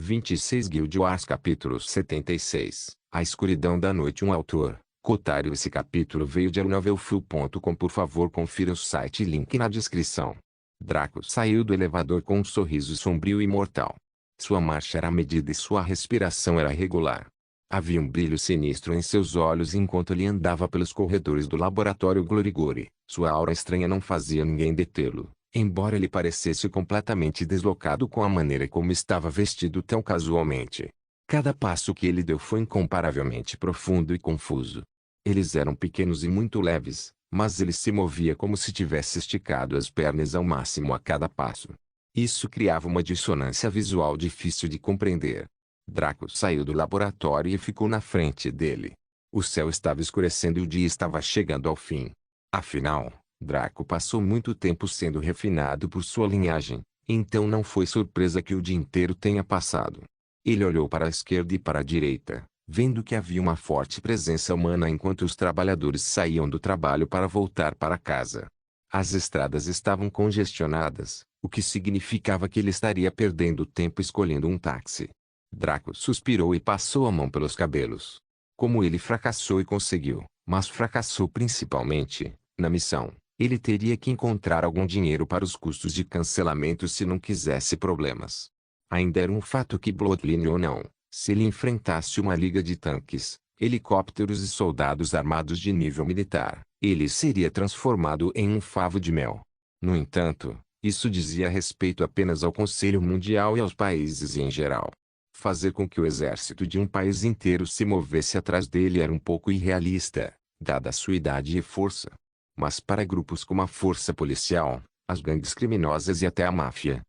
26 Guild Wars Capítulo 76 A Escuridão da Noite. Um autor, Kotaru. Esse capítulo veio de novelfull.com. Por favor, confira o site, link na descrição. Draco saiu do elevador com um sorriso sombrio e mortal. Sua marcha era medida e sua respiração era regular. Havia um brilho sinistro em seus olhos enquanto ele andava pelos corredores do laboratório Glorigori. Sua aura estranha não fazia ninguém detê-lo, embora ele parecesse completamente deslocado com a maneira como estava vestido tão casualmente. Cada passo que ele deu foi incomparavelmente profundo e confuso. Eles eram pequenos e muito leves, mas ele se movia como se tivesse esticado as pernas ao máximo a cada passo. Isso criava uma dissonância visual difícil de compreender. Draco saiu do laboratório e ficou na frente dele. O céu estava escurecendo e o dia estava chegando ao fim. Afinal, Draco passou muito tempo sendo refinado por sua linhagem, então não foi surpresa que o dia inteiro tenha passado. Ele olhou para a esquerda e para a direita, vendo que havia uma forte presença humana enquanto os trabalhadores saíam do trabalho para voltar para casa. As estradas estavam congestionadas, o que significava que ele estaria perdendo tempo escolhendo um táxi. Draco suspirou e passou a mão pelos cabelos. Como ele fracassou e conseguiu, mas fracassou principalmente, na missão, ele teria que encontrar algum dinheiro para os custos de cancelamento se não quisesse problemas. Ainda era um fato que Bloodline ou não, se ele enfrentasse uma liga de tanques, helicópteros e soldados armados de nível militar, ele seria transformado em um favo de mel. No entanto, isso dizia respeito apenas ao Conselho Mundial e aos países em geral. Fazer com que o exército de um país inteiro se movesse atrás dele era um pouco irrealista, dada a sua idade e força. Mas para grupos como a força policial, as gangues criminosas e até a máfia,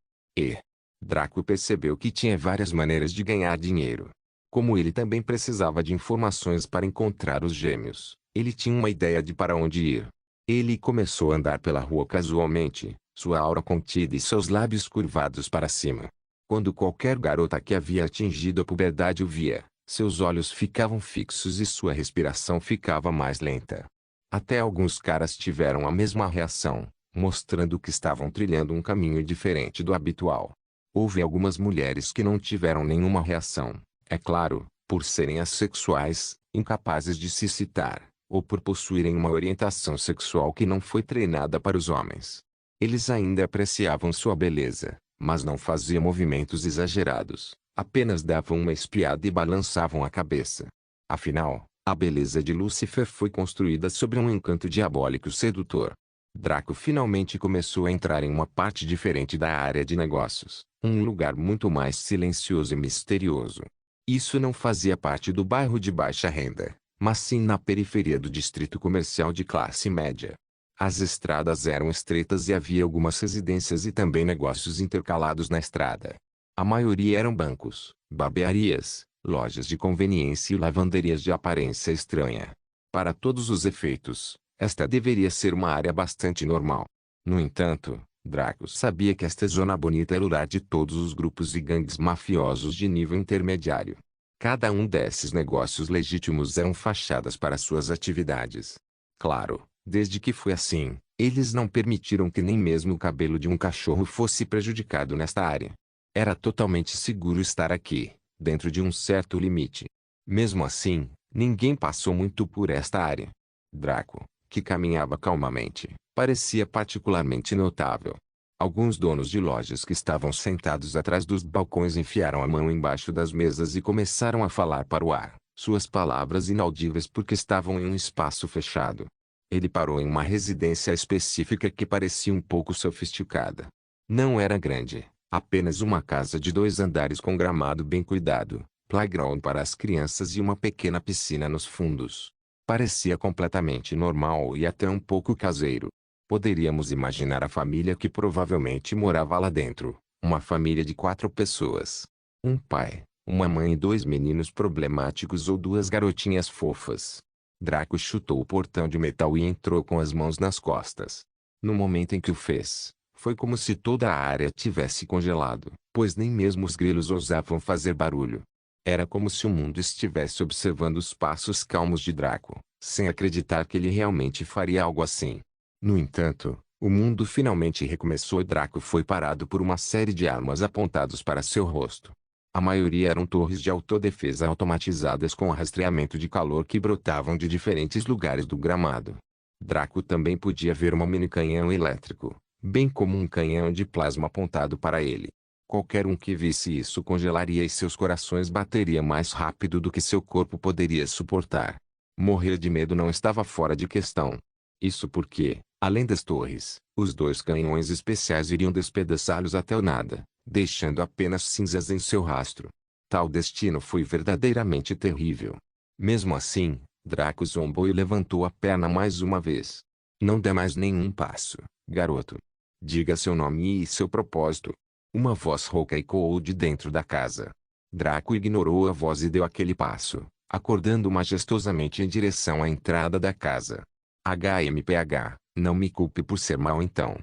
Draco percebeu que tinha várias maneiras de ganhar dinheiro. Como ele também precisava de informações para encontrar os gêmeos, ele tinha uma ideia de para onde ir. Ele começou a andar pela rua casualmente, sua aura contida e seus lábios curvados para cima. Quando qualquer garota que havia atingido a puberdade o via, seus olhos ficavam fixos e sua respiração ficava mais lenta. Até alguns caras tiveram a mesma reação, mostrando que estavam trilhando um caminho diferente do habitual. Houve algumas mulheres que não tiveram nenhuma reação, é claro, por serem assexuais, incapazes de se excitar, ou por possuírem uma orientação sexual que não foi treinada para os homens. Eles ainda apreciavam sua beleza, mas não faziam movimentos exagerados, apenas davam uma espiada e balançavam a cabeça. Afinal, a beleza de Lúcifer foi construída sobre um encanto diabólico sedutor. Draco finalmente começou a entrar em uma parte diferente da área de negócios, um lugar muito mais silencioso e misterioso. Isso não fazia parte do bairro de baixa renda, mas sim na periferia do distrito comercial de classe média. As estradas eram estreitas e havia algumas residências e também negócios intercalados na estrada. A maioria eram bancos, barbearias, lojas de conveniência e lavanderias de aparência estranha. Para todos os efeitos, esta deveria ser uma área bastante normal. No entanto, Draco sabia que esta zona bonita era o lar de todos os grupos e gangues mafiosos de nível intermediário. Cada um desses negócios legítimos eram fachadas para suas atividades. Claro, desde que foi assim, eles não permitiram que nem mesmo o cabelo de um cachorro fosse prejudicado nesta área. Era totalmente seguro estar aqui, dentro de um certo limite. Mesmo assim, ninguém passou muito por esta área. Draco, que caminhava calmamente, parecia particularmente notável. Alguns donos de lojas que estavam sentados atrás dos balcões enfiaram a mão embaixo das mesas e começaram a falar para o ar, suas palavras inaudíveis porque estavam em um espaço fechado. Ele parou em uma residência específica que parecia um pouco sofisticada. Não era grande, apenas uma casa de 2 andares com gramado bem cuidado, playground para as crianças e uma pequena piscina nos fundos. Parecia completamente normal e até um pouco caseiro. Poderíamos imaginar a família que provavelmente morava lá dentro, uma família de 4 pessoas. Um pai, uma mãe e 2 meninos problemáticos ou 2 garotinhas fofas. Draco chutou o portão de metal e entrou com as mãos nas costas. No momento em que o fez, foi como se toda a área tivesse congelado, pois nem mesmo os grilos ousavam fazer barulho. Era como se o mundo estivesse observando os passos calmos de Draco, sem acreditar que ele realmente faria algo assim. No entanto, o mundo finalmente recomeçou e Draco foi parado por uma série de armas apontadas para seu rosto. A maioria eram torres de autodefesa automatizadas com rastreamento de calor que brotavam de diferentes lugares do gramado. Draco também podia ver um mini-canhão elétrico, bem como um canhão de plasma apontado para ele. Qualquer um que visse isso congelaria e seus corações bateriam mais rápido do que seu corpo poderia suportar. Morrer de medo não estava fora de questão. Isso porque, além das torres, os dois canhões especiais iriam despedaçá-los até o nada, deixando apenas cinzas em seu rastro. Tal destino foi verdadeiramente terrível. Mesmo assim, Draco zombou e levantou a perna mais uma vez. Não dê mais nenhum passo, garoto. Diga seu nome e seu propósito. Uma voz rouca ecoou de dentro da casa. Draco ignorou a voz e deu aquele passo, acordando majestosamente em direção à entrada da casa. HMPH, não me culpe por ser mau então.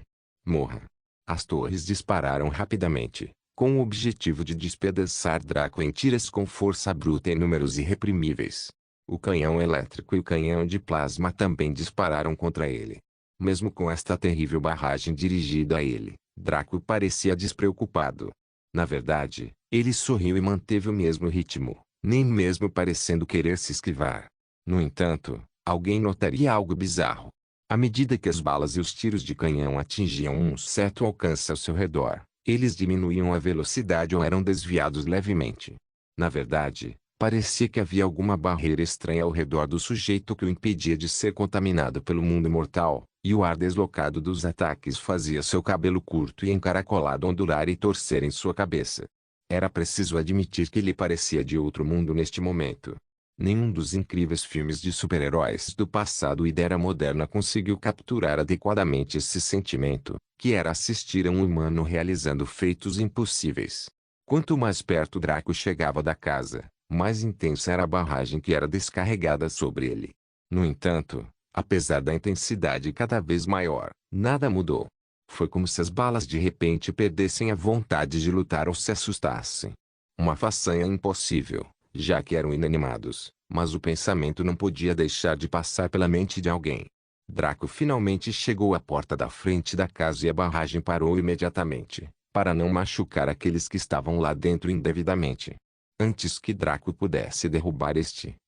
Morra. As torres dispararam rapidamente, com o objetivo de despedaçar Draco em tiras com força bruta e números irreprimíveis. O canhão elétrico e o canhão de plasma também dispararam contra ele. Mesmo com esta terrível barragem dirigida a ele, Draco parecia despreocupado. Na verdade, ele sorriu e manteve o mesmo ritmo, nem mesmo parecendo querer se esquivar. No entanto, alguém notaria algo bizarro. À medida que as balas e os tiros de canhão atingiam um certo alcance ao seu redor, eles diminuíam a velocidade ou eram desviados levemente. Na verdade, parecia que havia alguma barreira estranha ao redor do sujeito que o impedia de ser contaminado pelo mundo mortal, e o ar deslocado dos ataques fazia seu cabelo curto e encaracolado ondular e torcer em sua cabeça. Era preciso admitir que ele parecia de outro mundo neste momento. Nenhum dos incríveis filmes de super-heróis do passado e da era moderna conseguiu capturar adequadamente esse sentimento, que era assistir a um humano realizando feitos impossíveis. Quanto mais perto Draco chegava da casa, mais intensa era a barragem que era descarregada sobre ele. No entanto, apesar da intensidade cada vez maior, nada mudou. Foi como se as balas de repente perdessem a vontade de lutar ou se assustassem. Uma façanha impossível, já que eram inanimados, mas o pensamento não podia deixar de passar pela mente de alguém. Draco finalmente chegou à porta da frente da casa e a barragem parou imediatamente, para não machucar aqueles que estavam lá dentro indevidamente. Antes que Draco pudesse derrubar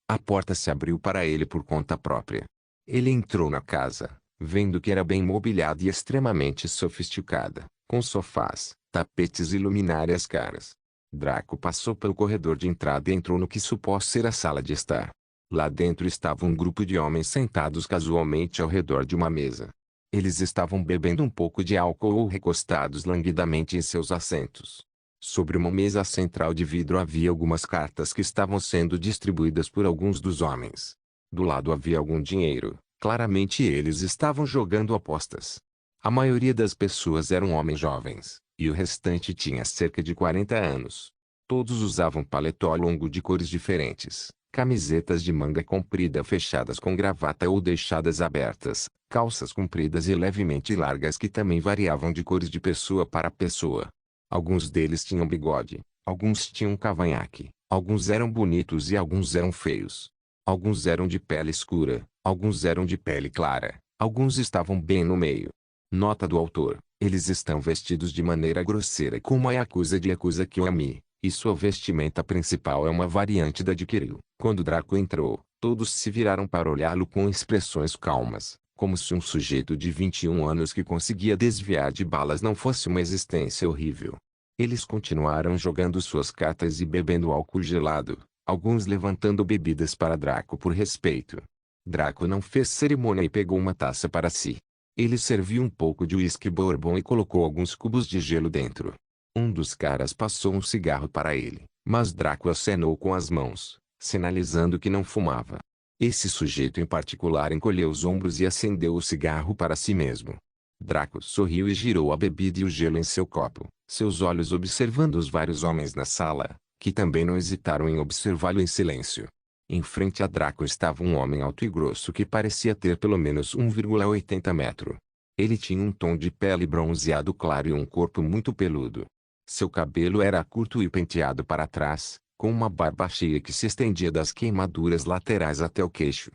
a porta se abriu para ele por conta própria. Ele entrou na casa, vendo que era bem mobiliada e extremamente sofisticada, com sofás, tapetes e luminárias caras. Draco passou pelo corredor de entrada e entrou no que supôs ser a sala de estar. Lá dentro estava um grupo de homens sentados casualmente ao redor de uma mesa. Eles estavam bebendo um pouco de álcool ou recostados languidamente em seus assentos. Sobre uma mesa central de vidro havia algumas cartas que estavam sendo distribuídas por alguns dos homens. Do lado havia algum dinheiro, claramente eles estavam jogando apostas. A maioria das pessoas eram homens jovens, e o restante tinha cerca de 40 anos. Todos usavam paletó longo de cores diferentes, camisetas de manga comprida fechadas com gravata ou deixadas abertas, calças compridas e levemente largas que também variavam de cores de pessoa para pessoa. Alguns deles tinham bigode, alguns tinham cavanhaque, alguns eram bonitos e alguns eram feios. Alguns eram de pele escura, alguns eram de pele clara, alguns estavam bem no meio. Nota do autor: eles estão vestidos de maneira grosseira como a Yakuza de Yakuza Kiwami, e sua vestimenta principal é uma variante da de Kiryu. Quando Draco entrou, todos se viraram para olhá-lo com expressões calmas, como se um sujeito de 21 anos que conseguia desviar de balas não fosse uma existência horrível. Eles continuaram jogando suas cartas e bebendo álcool gelado, alguns levantando bebidas para Draco por respeito. Draco não fez cerimônia e pegou uma taça para si. Ele serviu um pouco de uísque bourbon e colocou alguns cubos de gelo dentro. Um dos caras passou um cigarro para ele, mas Draco acenou com as mãos, sinalizando que não fumava. Esse sujeito em particular encolheu os ombros e acendeu o cigarro para si mesmo. Draco sorriu e girou a bebida e o gelo em seu copo, seus olhos observando os vários homens na sala, que também não hesitaram em observá-lo em silêncio. Em frente a Draco estava um homem alto e grosso que parecia ter pelo menos 1,80 metros. Ele tinha um tom de pele bronzeado claro e um corpo muito peludo. Seu cabelo era curto e penteado para trás, com uma barba cheia que se estendia das queimaduras laterais até o queixo.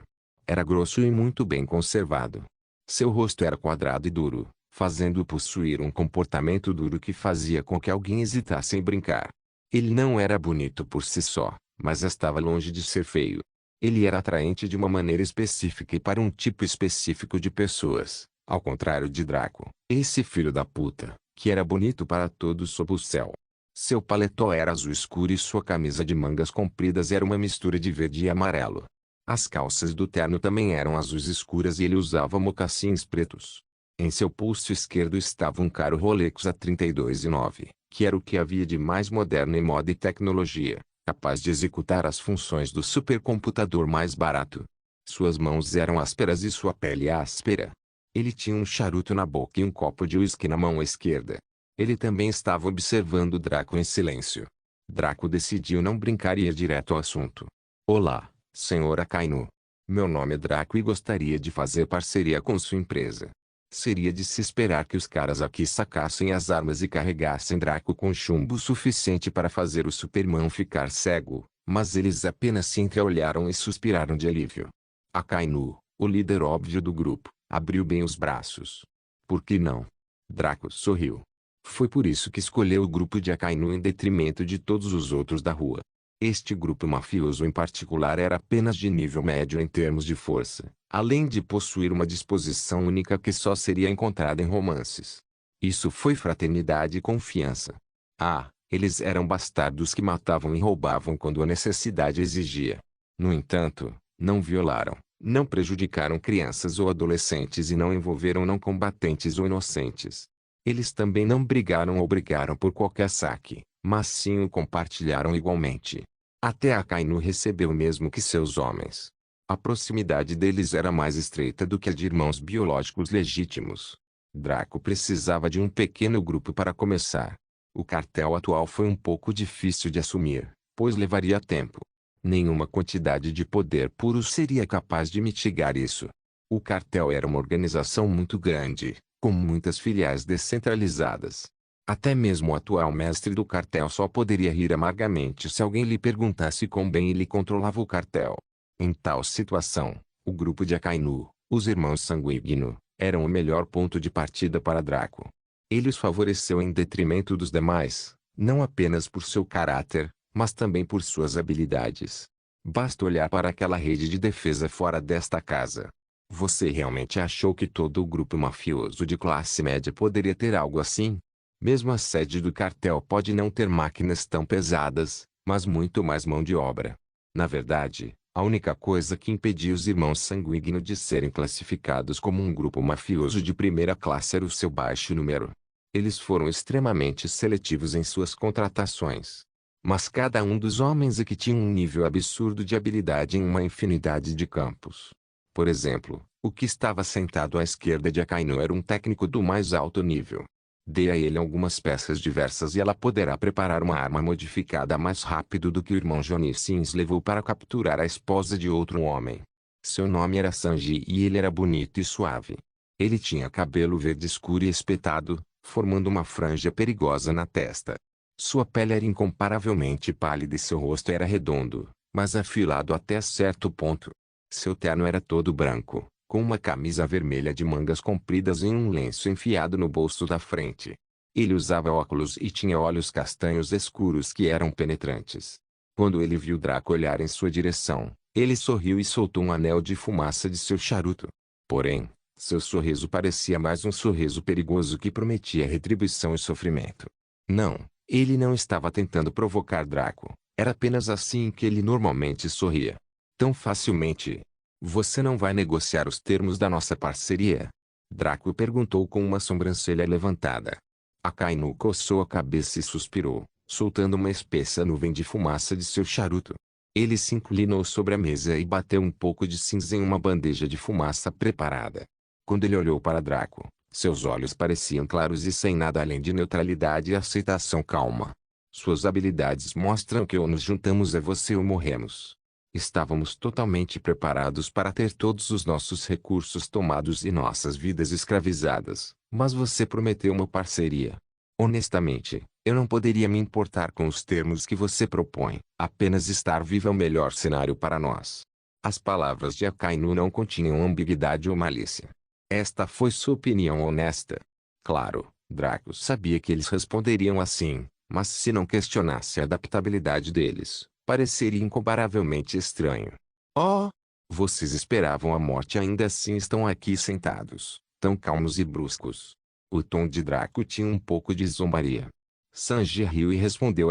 Era grosso e muito bem conservado. Seu rosto era quadrado e duro, fazendo-o possuir um comportamento duro que fazia com que alguém hesitasse em brincar. Ele não era bonito por si só, mas estava longe de ser feio. Ele era atraente de uma maneira específica e para um tipo específico de pessoas, ao contrário de Draco, esse filho da puta, que era bonito para todos sob o céu. Seu paletó era azul escuro e sua camisa de mangas compridas era uma mistura de verde e amarelo. As calças do terno também eram azuis escuras e ele usava mocassins pretos. Em seu pulso esquerdo estava um caro Rolex A32,9, que era o que havia de mais moderno em moda e tecnologia, capaz de executar as funções do supercomputador mais barato. Suas mãos eram ásperas e sua pele áspera. Ele tinha um charuto na boca e um copo de uísque na mão esquerda. Ele também estava observando Draco em silêncio. Draco decidiu não brincar e ir direto ao assunto. Olá, Sr. Akainu. Meu nome é Draco e gostaria de fazer parceria com sua empresa. Seria de se esperar que os caras aqui sacassem as armas e carregassem Draco com chumbo suficiente para fazer o Superman ficar cego, mas eles apenas se entreolharam e suspiraram de alívio. Akainu, o líder óbvio do grupo, abriu bem os braços. Por que não? Draco sorriu. Foi por isso que escolheu o grupo de Akainu em detrimento de todos os outros da rua. Este grupo mafioso em particular era apenas de nível médio em termos de força, além de possuir uma disposição única que só seria encontrada em romances. Isso foi fraternidade e confiança. Ah, eles eram bastardos que matavam e roubavam quando a necessidade exigia. No entanto, não violaram, não prejudicaram crianças ou adolescentes e não envolveram não combatentes ou inocentes. Eles também não brigaram ou brigaram por qualquer saque, mas sim o compartilharam igualmente. Até Akainu recebeu mesmo que seus homens. A proximidade deles era mais estreita do que a de irmãos biológicos legítimos. Draco precisava de um pequeno grupo para começar. O cartel atual foi um pouco difícil de assumir, pois levaria tempo. Nenhuma quantidade de poder puro seria capaz de mitigar isso. O cartel era uma organização muito grande, com muitas filiais descentralizadas. Até mesmo o atual mestre do cartel só poderia rir amargamente se alguém lhe perguntasse quão bem ele controlava o cartel. Em tal situação, o grupo de Akainu, os irmãos Sanguíneo, eram o melhor ponto de partida para Draco. Ele os favoreceu em detrimento dos demais, não apenas por seu caráter, mas também por suas habilidades. Basta olhar para aquela rede de defesa fora desta casa. Você realmente achou que todo o grupo mafioso de classe média poderia ter algo assim? Mesmo a sede do cartel pode não ter máquinas tão pesadas, mas muito mais mão de obra. Na verdade, a única coisa que impedia os irmãos Sanguíneo de serem classificados como um grupo mafioso de primeira classe era o seu baixo número. Eles foram extremamente seletivos em suas contratações. Mas cada um dos homens aqui tinha um nível absurdo de habilidade em uma infinidade de campos. Por exemplo, o que estava sentado à esquerda de Akainu era um técnico do mais alto nível. Dê a ele algumas peças diversas e ela poderá preparar uma arma modificada mais rápido do que o irmão Johnny Sins levou para capturar a esposa de outro homem. Seu nome era Sanji e ele era bonito e suave. Ele tinha cabelo verde escuro e espetado, formando uma franja perigosa na testa. Sua pele era incomparavelmente pálida e seu rosto era redondo, mas afilado até certo ponto. Seu terno era todo branco, com uma camisa vermelha de mangas compridas e um lenço enfiado no bolso da frente. Ele usava óculos e tinha olhos castanhos escuros que eram penetrantes. Quando ele viu Draco olhar em sua direção, ele sorriu e soltou um anel de fumaça de seu charuto. Porém, seu sorriso parecia mais um sorriso perigoso que prometia retribuição e sofrimento. Não, ele não estava tentando provocar Draco, era apenas assim que ele normalmente sorria. Tão facilmente. Você não vai negociar os termos da nossa parceria? Draco perguntou com uma sobrancelha levantada. Akainu coçou a cabeça e suspirou, soltando uma espessa nuvem de fumaça de seu charuto. Ele se inclinou sobre a mesa e bateu um pouco de cinza em uma bandeja de fumaça preparada. Quando ele olhou para Draco, seus olhos pareciam claros e sem nada além de neutralidade e aceitação calma. Suas habilidades mostram que ou nos juntamos a você ou morremos. Estávamos totalmente preparados para ter todos os nossos recursos tomados e nossas vidas escravizadas, mas você prometeu uma parceria. Honestamente, eu não poderia me importar com os termos que você propõe, apenas estar vivo é o melhor cenário para nós. As palavras de Akainu não continham ambiguidade ou malícia. Esta foi sua opinião honesta. Claro, Draco sabia que eles responderiam assim, Mas se não questionasse a adaptabilidade deles, pareceria incomparavelmente estranho. Oh! Vocês esperavam a morte e ainda assim estão aqui sentados, tão calmos e bruscos. O tom de Draco tinha um pouco de zombaria. Sanji riu e respondeu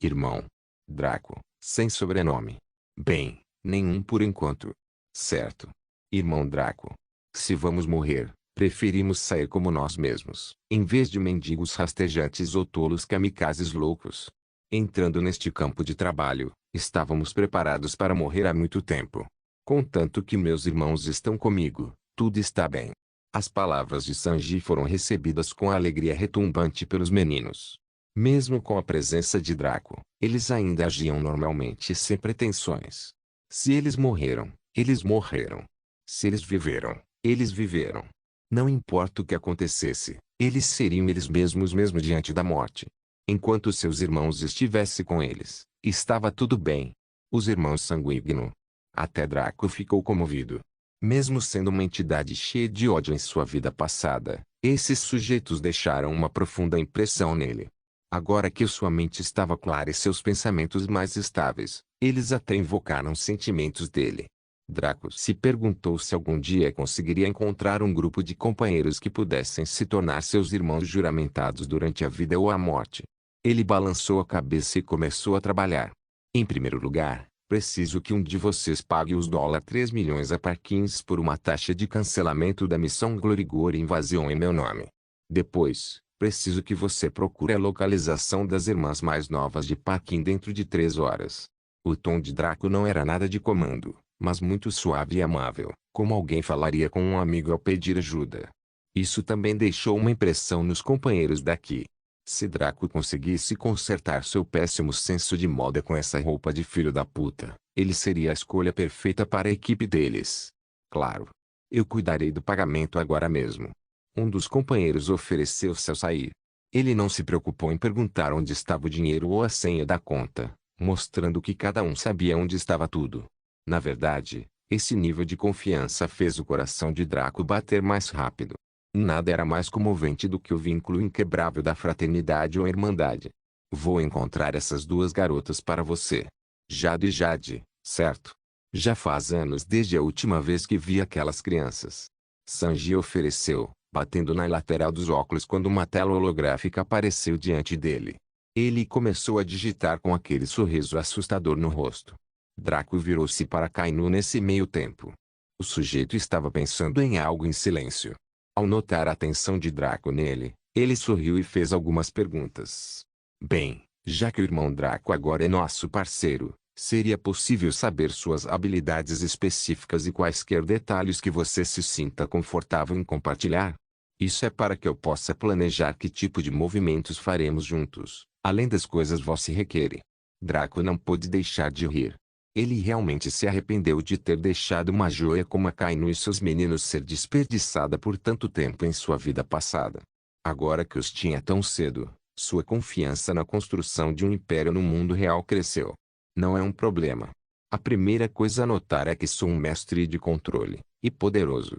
irmão. Draco, sem sobrenome. Bem, nenhum por enquanto. Certo. Irmão Draco. Se vamos morrer, preferimos sair como nós mesmos, em vez de mendigos rastejantes ou tolos kamikazes loucos. Entrando neste campo de trabalho, estávamos preparados para morrer há muito tempo. Contanto que meus irmãos estão comigo, tudo está bem. As palavras de Sanji foram recebidas com alegria retumbante pelos meninos. Mesmo com a presença de Draco, eles ainda agiam normalmente e sem pretensões. Se eles morreram, eles morreram. Se eles viveram, eles viveram. Não importa o que acontecesse, eles seriam eles mesmos mesmo diante da morte. Enquanto seus irmãos estivessem com eles, estava tudo bem. Os irmãos sanguíneos. Até Draco ficou comovido. Mesmo sendo uma entidade cheia de ódio em sua vida passada, esses sujeitos deixaram uma profunda impressão nele. Agora que sua mente estava clara e seus pensamentos mais estáveis, eles até invocaram sentimentos dele. Draco se perguntou se algum dia conseguiria encontrar um grupo de companheiros que pudessem se tornar seus irmãos juramentados durante a vida ou a morte. Ele balançou a cabeça e começou a trabalhar. Em primeiro lugar, preciso que um de vocês pague os $3 milhões a Parkins por uma taxa de cancelamento da missão Glorigor Invasion em meu nome. Depois, preciso que você procure a localização das irmãs mais novas de Parkin dentro de 3 horas. O tom de Draco não era nada de comando, mas muito suave e amável, como alguém falaria com um amigo ao pedir ajuda. Isso também deixou uma impressão nos companheiros daqui. Se Draco conseguisse consertar seu péssimo senso de moda com essa roupa de filho da puta, ele seria a escolha perfeita para a equipe deles. Claro. Eu cuidarei do pagamento agora mesmo. Um dos companheiros ofereceu-se a sair. Ele não se preocupou em perguntar onde estava o dinheiro ou a senha da conta, mostrando que cada um sabia onde estava tudo. Na verdade, esse nível de confiança fez o coração de Draco bater mais rápido. Nada era mais comovente do que o vínculo inquebrável da fraternidade ou irmandade. Vou encontrar essas duas garotas para você. Jade e Jade, certo? Já faz anos desde a última vez que vi aquelas crianças. Sanji ofereceu, batendo na lateral dos óculos quando uma tela holográfica apareceu diante dele. Ele começou a digitar com aquele sorriso assustador no rosto. Draco virou-se para Kainu nesse meio tempo. O sujeito estava pensando em algo em silêncio. Ao notar a atenção de Draco nele, ele sorriu e fez algumas perguntas. Bem, já que o irmão Draco agora é nosso parceiro, seria possível saber suas habilidades específicas e quaisquer detalhes que você se sinta confortável em compartilhar? Isso é para que eu possa planejar que tipo de movimentos faremos juntos, além das coisas você requer. Draco não pôde deixar de rir. Ele realmente se arrependeu de ter deixado uma joia como a Kainu e seus meninos ser desperdiçada por tanto tempo em sua vida passada. Agora que os tinha tão cedo, sua confiança na construção de um império no mundo real cresceu. Não é um problema. A primeira coisa a notar é que sou um mestre de controle, e poderoso.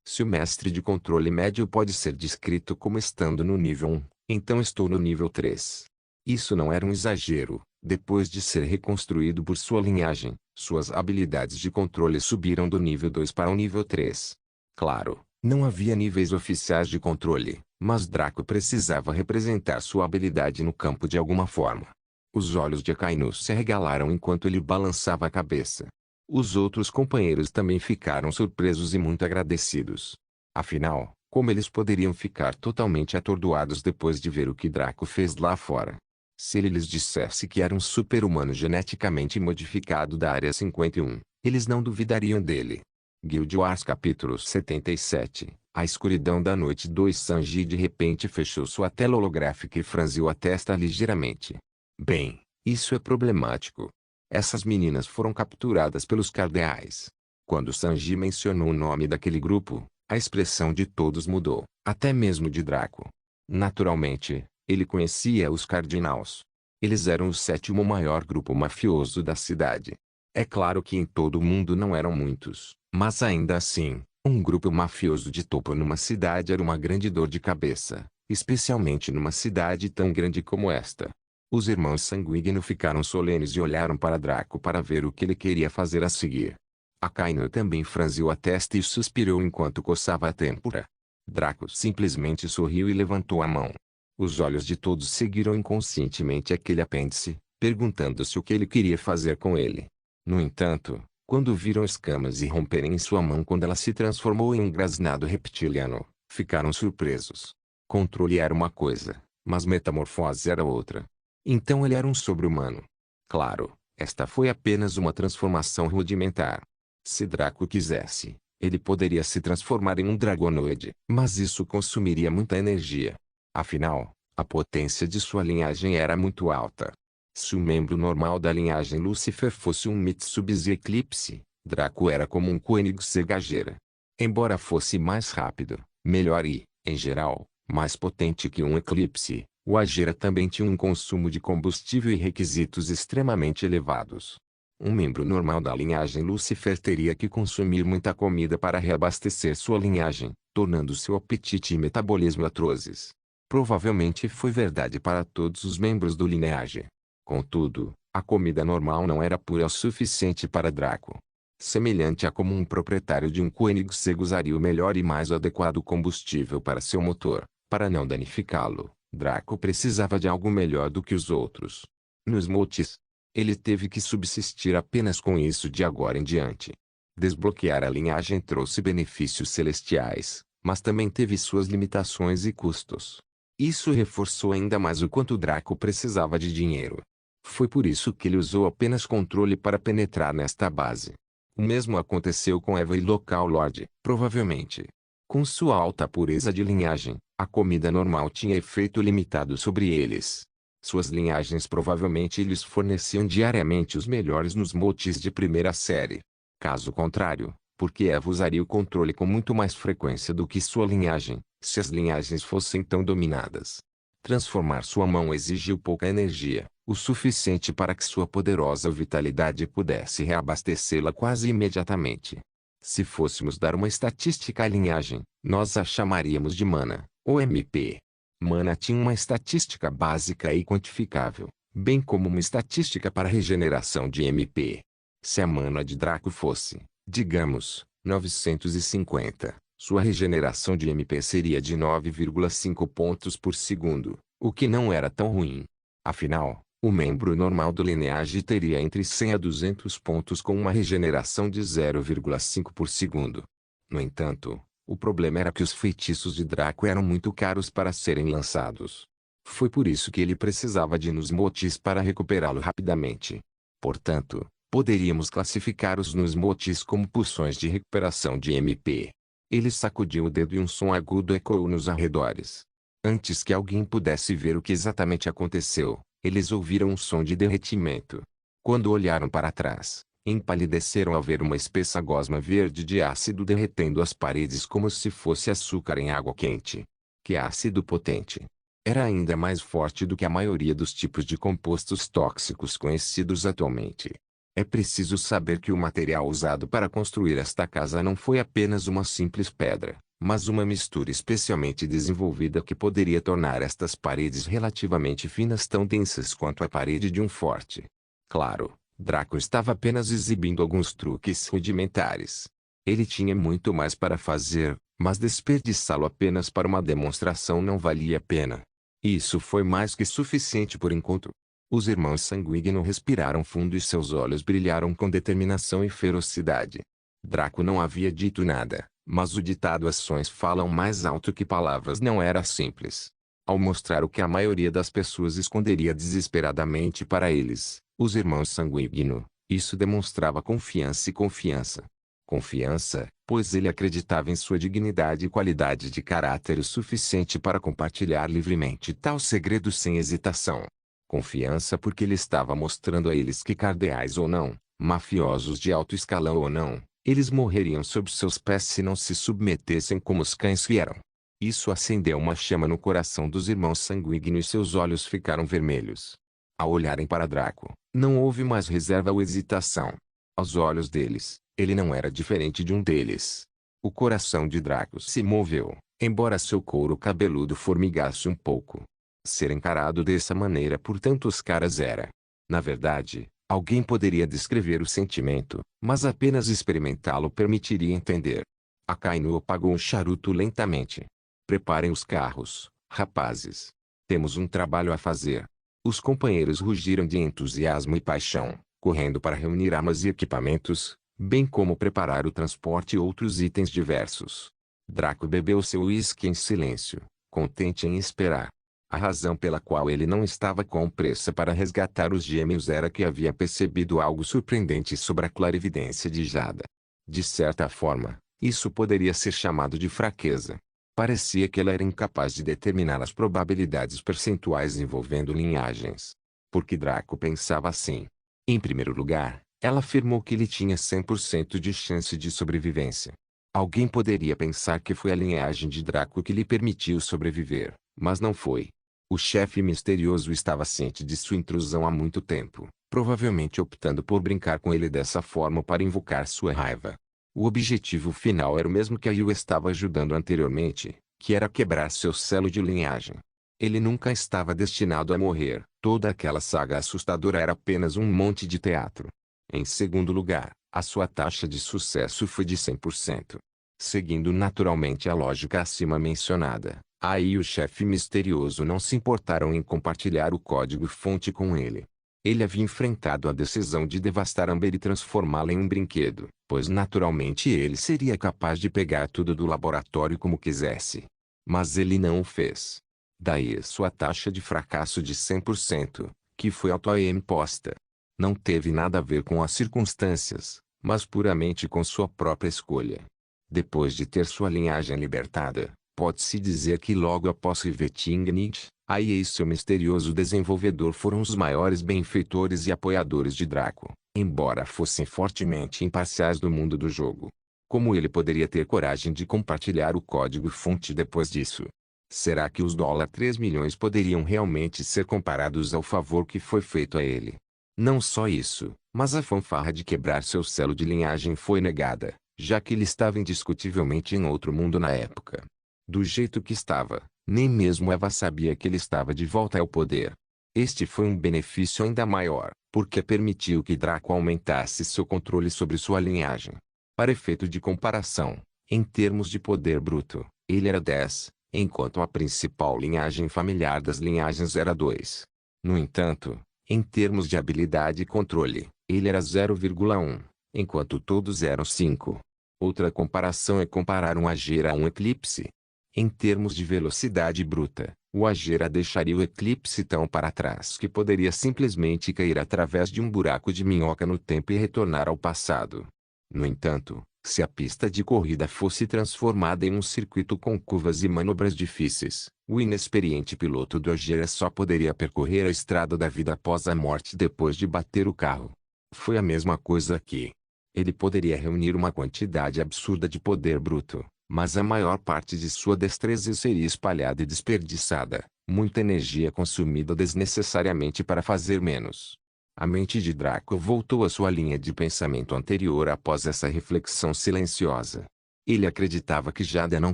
Se o mestre de controle médio pode ser descrito como estando no nível 1, então estou no nível 3. Isso não era um exagero. Depois de ser reconstruído por sua linhagem, suas habilidades de controle subiram do nível 2 para o nível 3. Claro, não havia níveis oficiais de controle, mas Draco precisava representar sua habilidade no campo de alguma forma. Os olhos de Akainu se arregalaram enquanto ele balançava a cabeça. Os outros companheiros também ficaram surpresos e muito agradecidos. Afinal, como eles poderiam ficar totalmente atordoados depois de ver o que Draco fez lá fora? Se ele lhes dissesse que era um super-humano geneticamente modificado da Área 51, eles não duvidariam dele. Guild Wars capítulo 77. A escuridão da noite 2. Sanji de repente fechou sua tela holográfica e franziu a testa ligeiramente. Bem, isso é problemático. Essas meninas foram capturadas pelos cardeais. Quando Sanji mencionou o nome daquele grupo, a expressão de todos mudou, até mesmo de Draco. Naturalmente, ele conhecia os Cardinals. Eles eram o 7º maior grupo mafioso da cidade. É claro que em todo o mundo não eram muitos, mas ainda assim, um grupo mafioso de topo numa cidade era uma grande dor de cabeça, especialmente numa cidade tão grande como esta. Os irmãos sanguíneos ficaram solenes e olharam para Draco para ver o que ele queria fazer a seguir. Akainu também franziu a testa e suspirou enquanto coçava a têmpora. Draco simplesmente sorriu e levantou a mão. Os olhos de todos seguiram inconscientemente aquele apêndice, perguntando-se o que ele queria fazer com ele. No entanto, quando viram escamas irromperem em sua mão quando ela se transformou em um grasnado reptiliano, ficaram surpresos. Controle era uma coisa, mas metamorfose era outra. Então ele era um sobre-humano. Claro, esta foi apenas uma transformação rudimentar. Se Draco quisesse, ele poderia se transformar em um dragonoide, mas isso consumiria muita energia. Afinal, a potência de sua linhagem era muito alta. Se o membro normal da linhagem Lúcifer fosse um Mitsubishi Eclipse, Draco era como um Koenigsegg Gajera. Embora fosse mais rápido, melhor e, em geral, mais potente que um Eclipse, o Agera também tinha um consumo de combustível e requisitos extremamente elevados. Um membro normal da linhagem Lúcifer teria que consumir muita comida para reabastecer sua linhagem, tornando seu apetite e metabolismo atrozes. Provavelmente foi verdade para todos os membros do linhagem. Contudo, a comida normal não era pura o suficiente para Draco. Semelhante a como um proprietário de um Koenigsegg usaria o melhor e mais adequado combustível para seu motor, para não danificá-lo, Draco precisava de algo melhor do que os outros. Nos motes, ele teve que subsistir apenas com isso de agora em diante. Desbloquear a linhagem trouxe benefícios celestiais, mas também teve suas limitações e custos. Isso reforçou ainda mais o quanto Draco precisava de dinheiro. Foi por isso que ele usou apenas controle para penetrar nesta base. O mesmo aconteceu com Eva e Local Lord, provavelmente. Com sua alta pureza de linhagem, a comida normal tinha efeito limitado sobre eles. Suas linhagens provavelmente lhes forneciam diariamente os melhores nos motes de primeira série. Caso contrário, porque Eva usaria o controle com muito mais frequência do que sua linhagem, se as linhagens fossem tão dominadas. Transformar sua mão exigiu pouca energia, o suficiente para que sua poderosa vitalidade pudesse reabastecê-la quase imediatamente. Se fôssemos dar uma estatística à linhagem, nós a chamaríamos de mana, ou MP. Mana tinha uma estatística básica e quantificável, bem como uma estatística para regeneração de MP. Se a mana de Draco fosse, digamos, 950, sua regeneração de MP seria de 9,5 pontos por segundo, o que não era tão ruim. Afinal, o membro normal do lineage teria entre 100 a 200 pontos com uma regeneração de 0,5 por segundo. No entanto, o problema era que os feitiços de Draco eram muito caros para serem lançados. Foi por isso que ele precisava de Nusmotes para recuperá-lo rapidamente. Portanto, poderíamos classificar os Nusmotes como poções de recuperação de MP. Ele sacudiu o dedo e um som agudo ecoou nos arredores. Antes que alguém pudesse ver o que exatamente aconteceu, eles ouviram um som de derretimento. Quando olharam para trás, empalideceram ao ver uma espessa gosma verde de ácido derretendo as paredes como se fosse açúcar em água quente. Que ácido potente! Era ainda mais forte do que a maioria dos tipos de compostos tóxicos conhecidos atualmente. É preciso saber que o material usado para construir esta casa não foi apenas uma simples pedra, mas uma mistura especialmente desenvolvida que poderia tornar estas paredes relativamente finas tão densas quanto a parede de um forte. Claro, Draco estava apenas exibindo alguns truques rudimentares. Ele tinha muito mais para fazer, mas desperdiçá-lo apenas para uma demonstração não valia a pena. Isso foi mais que suficiente por enquanto. Os irmãos sanguíneos respiraram fundo e seus olhos brilharam com determinação e ferocidade. Draco não havia dito nada, mas o ditado ações falam mais alto que palavras não era simples. Ao mostrar o que a maioria das pessoas esconderia desesperadamente para eles, os irmãos sanguíneos, isso demonstrava confiança e confiança. Confiança, pois ele acreditava em sua dignidade e qualidade de caráter o suficiente para compartilhar livremente tal segredo sem hesitação. Confiança porque ele estava mostrando a eles que cardeais ou não, mafiosos de alto escalão ou não, eles morreriam sob seus pés se não se submetessem como os cães que eram. Isso acendeu uma chama no coração dos irmãos sanguíneos e seus olhos ficaram vermelhos. Ao olharem para Draco, não houve mais reserva ou hesitação. Aos olhos deles, ele não era diferente de um deles. O coração de Draco se moveu, embora seu couro cabeludo formigasse um pouco. Ser encarado dessa maneira por tantos caras era, na verdade, alguém poderia descrever o sentimento, mas apenas experimentá-lo permitiria entender. Akainu apagou um charuto lentamente. Preparem os carros, rapazes. Temos um trabalho a fazer. Os companheiros rugiram de entusiasmo e paixão, correndo para reunir armas e equipamentos, bem como preparar o transporte e outros itens diversos. Draco bebeu seu uísque em silêncio, contente em esperar. A razão pela qual ele não estava com pressa para resgatar os gêmeos era que havia percebido algo surpreendente sobre a clarividência de Jada. De certa forma, isso poderia ser chamado de fraqueza. Parecia que ela era incapaz de determinar as probabilidades percentuais envolvendo linhagens. Por que Draco pensava assim? Em primeiro lugar, ela afirmou que ele tinha 100% de chance de sobrevivência. Alguém poderia pensar que foi a linhagem de Draco que lhe permitiu sobreviver, mas não foi. O chefe misterioso estava ciente de sua intrusão há muito tempo, provavelmente optando por brincar com ele dessa forma para invocar sua raiva. O objetivo final era o mesmo que a Yu estava ajudando anteriormente, que era quebrar seu selo de linhagem. Ele nunca estava destinado a morrer, toda aquela saga assustadora era apenas um monte de teatro. Em segundo lugar, a sua taxa de sucesso foi de 100%. Seguindo naturalmente a lógica acima mencionada, aí o chefe misterioso não se importaram em compartilhar o código-fonte com ele. Ele havia enfrentado a decisão de devastar Amber e transformá-la em um brinquedo, pois naturalmente ele seria capaz de pegar tudo do laboratório como quisesse. Mas ele não o fez. Daí sua taxa de fracasso de 100%, que foi autoimposta. Não teve nada a ver com as circunstâncias, mas puramente com sua própria escolha. Depois de ter sua linhagem libertada, pode-se dizer que logo após Rivetingnit, Ai e seu misterioso desenvolvedor foram os maiores benfeitores e apoiadores de Draco, embora fossem fortemente imparciais do mundo do jogo. Como ele poderia ter coragem de compartilhar o código-fonte depois disso? Será que os $3 milhões poderiam realmente ser comparados ao favor que foi feito a ele? Não só isso, mas a fanfarra de quebrar seu selo de linhagem foi negada, já que ele estava indiscutivelmente em outro mundo na época. Do jeito que estava, nem mesmo Eva sabia que ele estava de volta ao poder. Este foi um benefício ainda maior, porque permitiu que Draco aumentasse seu controle sobre sua linhagem. Para efeito de comparação, em termos de poder bruto, ele era 10, enquanto a principal linhagem familiar das linhagens era 2. No entanto, em termos de habilidade e controle, ele era 0,1, enquanto todos eram 5. Outra comparação é comparar um Agera a um Eclipse. Em termos de velocidade bruta, o Agera deixaria o Eclipse tão para trás que poderia simplesmente cair através de um buraco de minhoca no tempo e retornar ao passado. No entanto, se a pista de corrida fosse transformada em um circuito com curvas e manobras difíceis, o inexperiente piloto do Agera só poderia percorrer a estrada da vida após a morte depois de bater o carro. Foi a mesma coisa aqui. Ele poderia reunir uma quantidade absurda de poder bruto, mas a maior parte de sua destreza seria espalhada e desperdiçada, muita energia consumida desnecessariamente para fazer menos. A mente de Draco voltou à sua linha de pensamento anterior após essa reflexão silenciosa. Ele acreditava que Jada não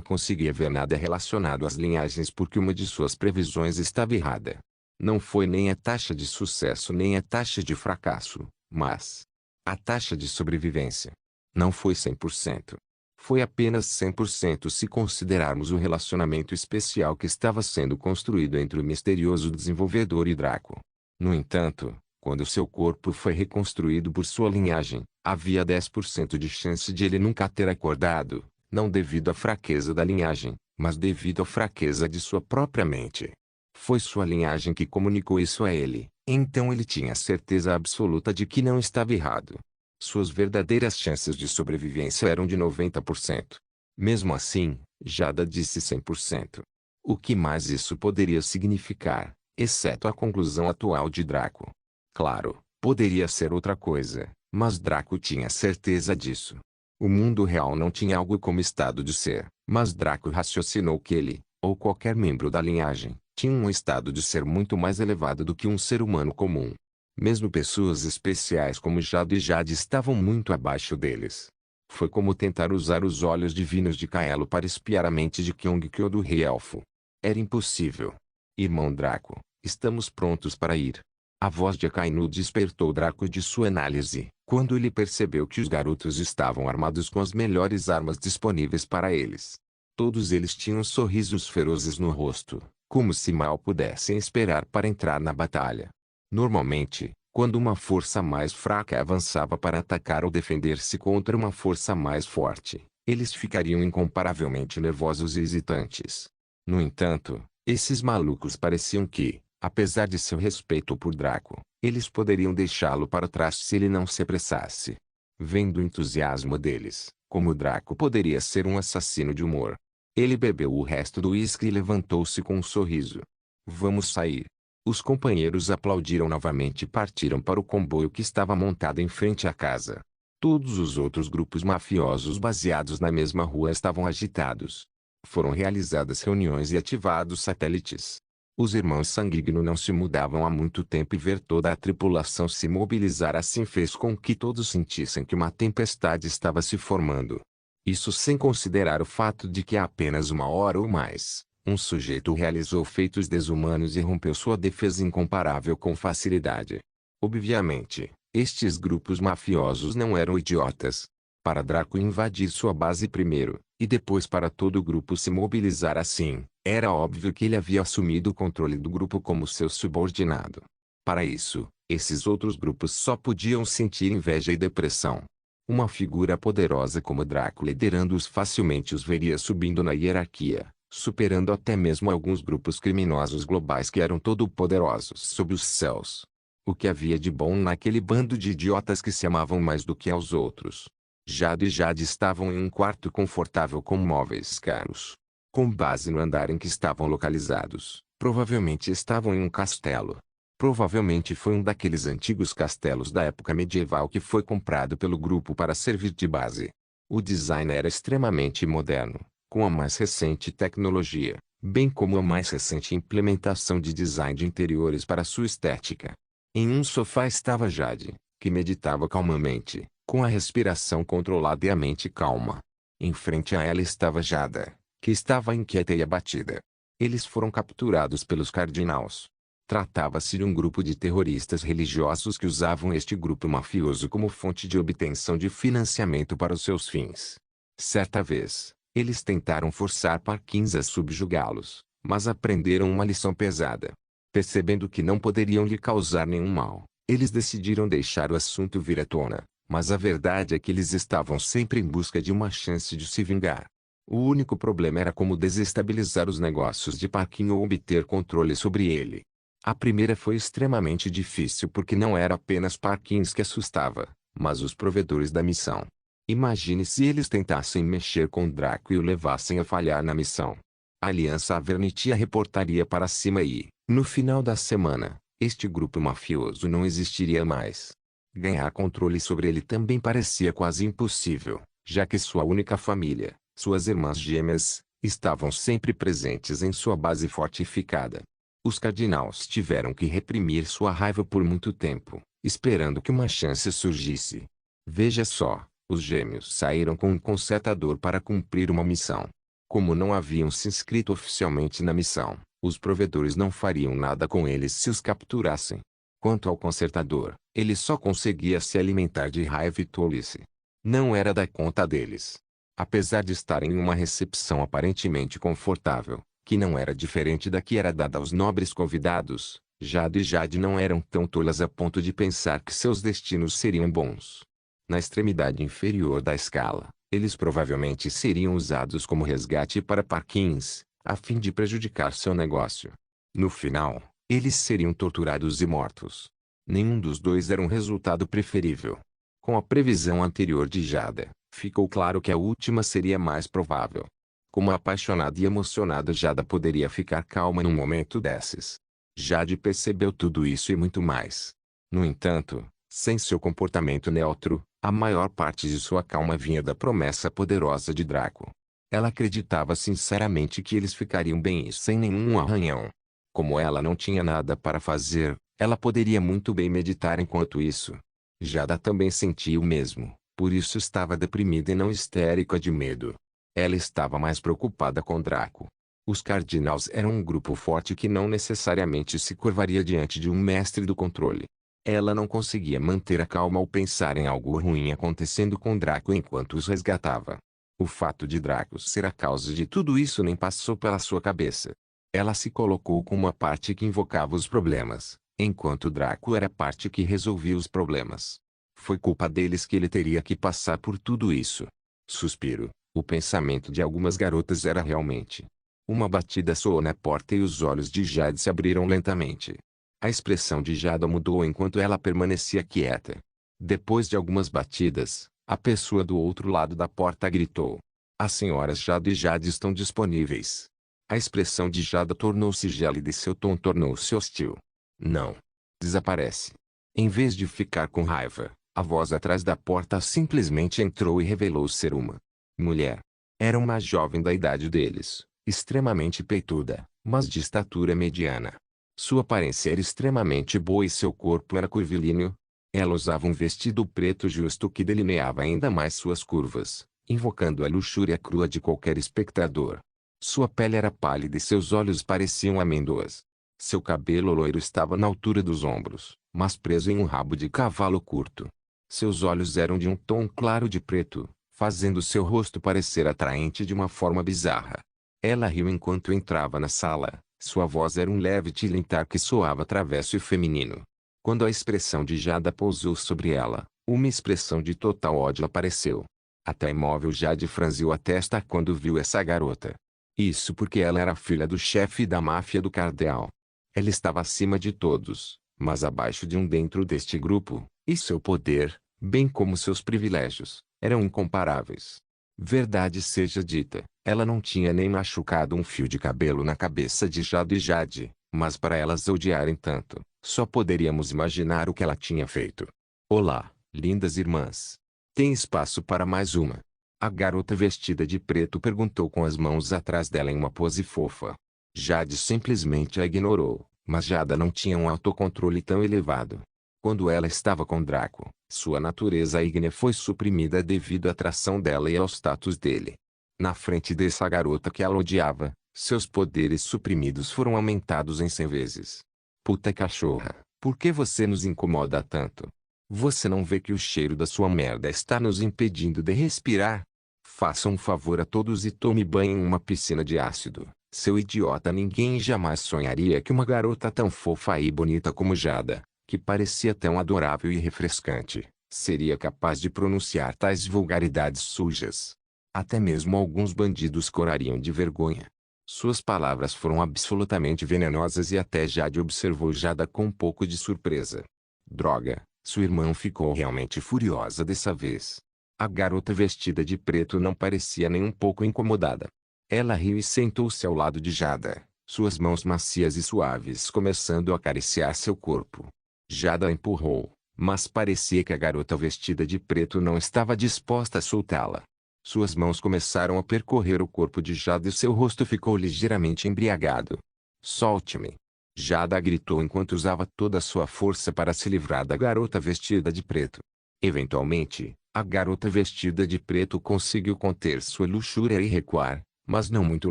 conseguia ver nada relacionado às linhagens porque uma de suas previsões estava errada. Não foi nem a taxa de sucesso nem a taxa de fracasso, mas a taxa de sobrevivência. Não foi 100%. Foi apenas 100% se considerarmos o relacionamento especial que estava sendo construído entre o misterioso desenvolvedor e Draco. No entanto, quando seu corpo foi reconstruído por sua linhagem, havia 10% de chance de ele nunca ter acordado, não devido à fraqueza da linhagem, mas devido à fraqueza de sua própria mente. Foi sua linhagem que comunicou isso a ele, então ele tinha certeza absoluta de que não estava errado. Suas verdadeiras chances de sobrevivência eram de 90%. Mesmo assim, Jada disse 100%. O que mais isso poderia significar, exceto a conclusão atual de Draco? Claro, poderia ser outra coisa, mas Draco tinha certeza disso. O mundo real não tinha algo como estado de ser, mas Draco raciocinou que ele, ou qualquer membro da linhagem, tinha um estado de ser muito mais elevado do que um ser humano comum. Mesmo pessoas especiais como Jada e Jade estavam muito abaixo deles. Foi como tentar usar os olhos divinos de Kaelo para espiar a mente de Kyongkyo do Rei Elfo. Era impossível. Irmão Draco, estamos prontos para ir. A voz de Akainu despertou Draco de sua análise, quando ele percebeu que os garotos estavam armados com as melhores armas disponíveis para eles. Todos eles tinham sorrisos ferozes no rosto, como se mal pudessem esperar para entrar na batalha. Normalmente, quando uma força mais fraca avançava para atacar ou defender-se contra uma força mais forte, eles ficariam incomparavelmente nervosos e hesitantes. No entanto, esses malucos pareciam que, apesar de seu respeito por Draco, eles poderiam deixá-lo para trás se ele não se apressasse. Vendo o entusiasmo deles, como Draco poderia ser um assassino de humor. Ele bebeu o resto do uísque e levantou-se com um sorriso. Vamos sair. Os companheiros aplaudiram novamente e partiram para o comboio que estava montado em frente à casa. Todos os outros grupos mafiosos baseados na mesma rua estavam agitados. Foram realizadas reuniões e ativados satélites. Os irmãos Sanguigno não se mudavam há muito tempo e ver toda a tripulação se mobilizar assim fez com que todos sentissem que uma tempestade estava se formando. Isso sem considerar o fato de que há apenas uma hora ou mais, um sujeito realizou feitos desumanos e rompeu sua defesa incomparável com facilidade. Obviamente, estes grupos mafiosos não eram idiotas. Para Draco invadir sua base primeiro, e depois para todo o grupo se mobilizar assim, era óbvio que ele havia assumido o controle do grupo como seu subordinado. Para isso, esses outros grupos só podiam sentir inveja e depressão. Uma figura poderosa como Draco liderando-os facilmente os veria subindo na hierarquia, superando até mesmo alguns grupos criminosos globais que eram todo-poderosos sob os céus. O que havia de bom naquele bando de idiotas que se amavam mais do que aos outros? Jade e Jade estavam em um quarto confortável com móveis caros. Com base no andar em que estavam localizados, provavelmente estavam em um castelo. Provavelmente foi um daqueles antigos castelos da época medieval que foi comprado pelo grupo para servir de base. O design era extremamente moderno, com a mais recente tecnologia, bem como a mais recente implementação de design de interiores para sua estética. Em um sofá estava Jade, que meditava calmamente, com a respiração controlada e a mente calma. Em frente a ela estava Jada, que estava inquieta e abatida. Eles foram capturados pelos Cardinals. Tratava-se de um grupo de terroristas religiosos que usavam este grupo mafioso como fonte de obtenção de financiamento para os seus fins. Certa vez, eles tentaram forçar Parkins a subjugá-los, mas aprenderam uma lição pesada. Percebendo que não poderiam lhe causar nenhum mal, eles decidiram deixar o assunto vir à tona, mas a verdade é que eles estavam sempre em busca de uma chance de se vingar. O único problema era como desestabilizar os negócios de Parkin ou obter controle sobre ele. A primeira foi extremamente difícil porque não era apenas Parkins que assustava, mas os provedores da missão. Imagine se eles tentassem mexer com Draco e o levassem a falhar na missão. A Aliança Avernitia reportaria para cima e, no final da semana, este grupo mafioso não existiria mais. Ganhar controle sobre ele também parecia quase impossível, já que sua única família, suas irmãs gêmeas, estavam sempre presentes em sua base fortificada. Os Cardinals tiveram que reprimir sua raiva por muito tempo, esperando que uma chance surgisse. Veja só, os gêmeos saíram com um consertador para cumprir uma missão. Como não haviam se inscrito oficialmente na missão, os provedores não fariam nada com eles se os capturassem. Quanto ao consertador, ele só conseguia se alimentar de raiva e tolice. Não era da conta deles. Apesar de estarem em uma recepção aparentemente confortável, que não era diferente da que era dada aos nobres convidados, Jade e Jade não eram tão tolas a ponto de pensar que seus destinos seriam bons. Na extremidade inferior da escala, eles provavelmente seriam usados como resgate para Parkins, a fim de prejudicar seu negócio. No final, eles seriam torturados e mortos. Nenhum dos dois era um resultado preferível. Com a previsão anterior de Jada, ficou claro que a última seria mais provável. Como apaixonada e emocionada Jada poderia ficar calma num momento desses. Jade percebeu tudo isso e muito mais. No entanto, sem seu comportamento neutro, a maior parte de sua calma vinha da promessa poderosa de Draco. Ela acreditava sinceramente que eles ficariam bem e sem nenhum arranhão. Como ela não tinha nada para fazer, ela poderia muito bem meditar enquanto isso. Jada também sentia o mesmo, Por isso estava deprimida e não histérica de medo. Ela estava mais preocupada com Draco. Os Cardinals eram um grupo forte que não necessariamente se curvaria diante de um mestre do controle. Ela não conseguia manter a calma ao pensar em algo ruim acontecendo com Draco enquanto os resgatava. O fato de Draco ser a causa de tudo isso nem passou pela sua cabeça. Ela se colocou como a parte que invocava os problemas, enquanto Draco era a parte que resolvia os problemas. Foi culpa deles que ele teria que passar por tudo isso. Suspiro. O pensamento de algumas garotas era realmente. Uma batida soou na porta e os olhos de Jade se abriram lentamente. A expressão de Jada mudou enquanto ela permanecia quieta. Depois de algumas batidas, a pessoa do outro lado da porta gritou: "As senhoras Jada e Jade estão disponíveis." A expressão de Jada tornou-se gélida e seu tom tornou-se hostil. "Não. Desaparece." Em vez de ficar com raiva, a voz atrás da porta simplesmente entrou e revelou ser uma mulher. Era uma jovem da idade deles, extremamente peituda, mas de estatura mediana. Sua aparência era extremamente boa e seu corpo era curvilíneo. Ela usava um vestido preto justo que delineava ainda mais suas curvas, invocando a luxúria crua de qualquer espectador. Sua pele era pálida e seus olhos pareciam amêndoas. Seu cabelo loiro estava na altura dos ombros, mas preso em um rabo de cavalo curto. Seus olhos eram de um tom claro de preto, fazendo seu rosto parecer atraente de uma forma bizarra. Ela riu enquanto entrava na sala. Sua voz era um leve tilintar que soava travesso e feminino. Quando a expressão de Jada pousou sobre ela, uma expressão de total ódio apareceu. Até imóvel Jade franziu a testa quando viu essa garota. Isso porque ela era filha do chefe da máfia do Cardeal. Ela estava acima de todos, mas abaixo de um dentro deste grupo, e seu poder, bem como seus privilégios, eram incomparáveis. Verdade seja dita, ela não tinha nem machucado um fio de cabelo na cabeça de Jade e Jade, mas para elas odiarem tanto, só poderíamos imaginar o que ela tinha feito. "Olá, lindas irmãs. Tem espaço para mais uma?" A garota vestida de preto perguntou com as mãos atrás dela em uma pose fofa. Jade simplesmente a ignorou, mas Jada não tinha um autocontrole tão elevado. Quando ela estava com Draco, sua natureza ígnea foi suprimida devido à atração dela e ao status dele. Na frente dessa garota que ela odiava, seus poderes suprimidos foram aumentados em 100 vezes. "Puta cachorra, por que você nos incomoda tanto? Você não vê que o cheiro da sua merda está nos impedindo de respirar? Faça um favor a todos e tome banho em uma piscina de ácido, seu idiota." Ninguém jamais sonharia que uma garota tão fofa e bonita como Jada, que parecia tão adorável e refrescante, seria capaz de pronunciar tais vulgaridades sujas. Até mesmo alguns bandidos corariam de vergonha. Suas palavras foram absolutamente venenosas e até Jade observou Jada com um pouco de surpresa. Droga, sua irmã ficou realmente furiosa dessa vez. A garota vestida de preto não parecia nem um pouco incomodada. Ela riu e sentou-se ao lado de Jada, suas mãos macias e suaves começando a acariciar seu corpo. Jada a empurrou, mas parecia que a garota vestida de preto não estava disposta a soltá-la. Suas mãos começaram a percorrer o corpo de Jada e seu rosto ficou ligeiramente embriagado. "Solte-me!" Jada gritou enquanto usava toda a sua força para se livrar da garota vestida de preto. Eventualmente, a garota vestida de preto conseguiu conter sua luxúria e recuar, mas não muito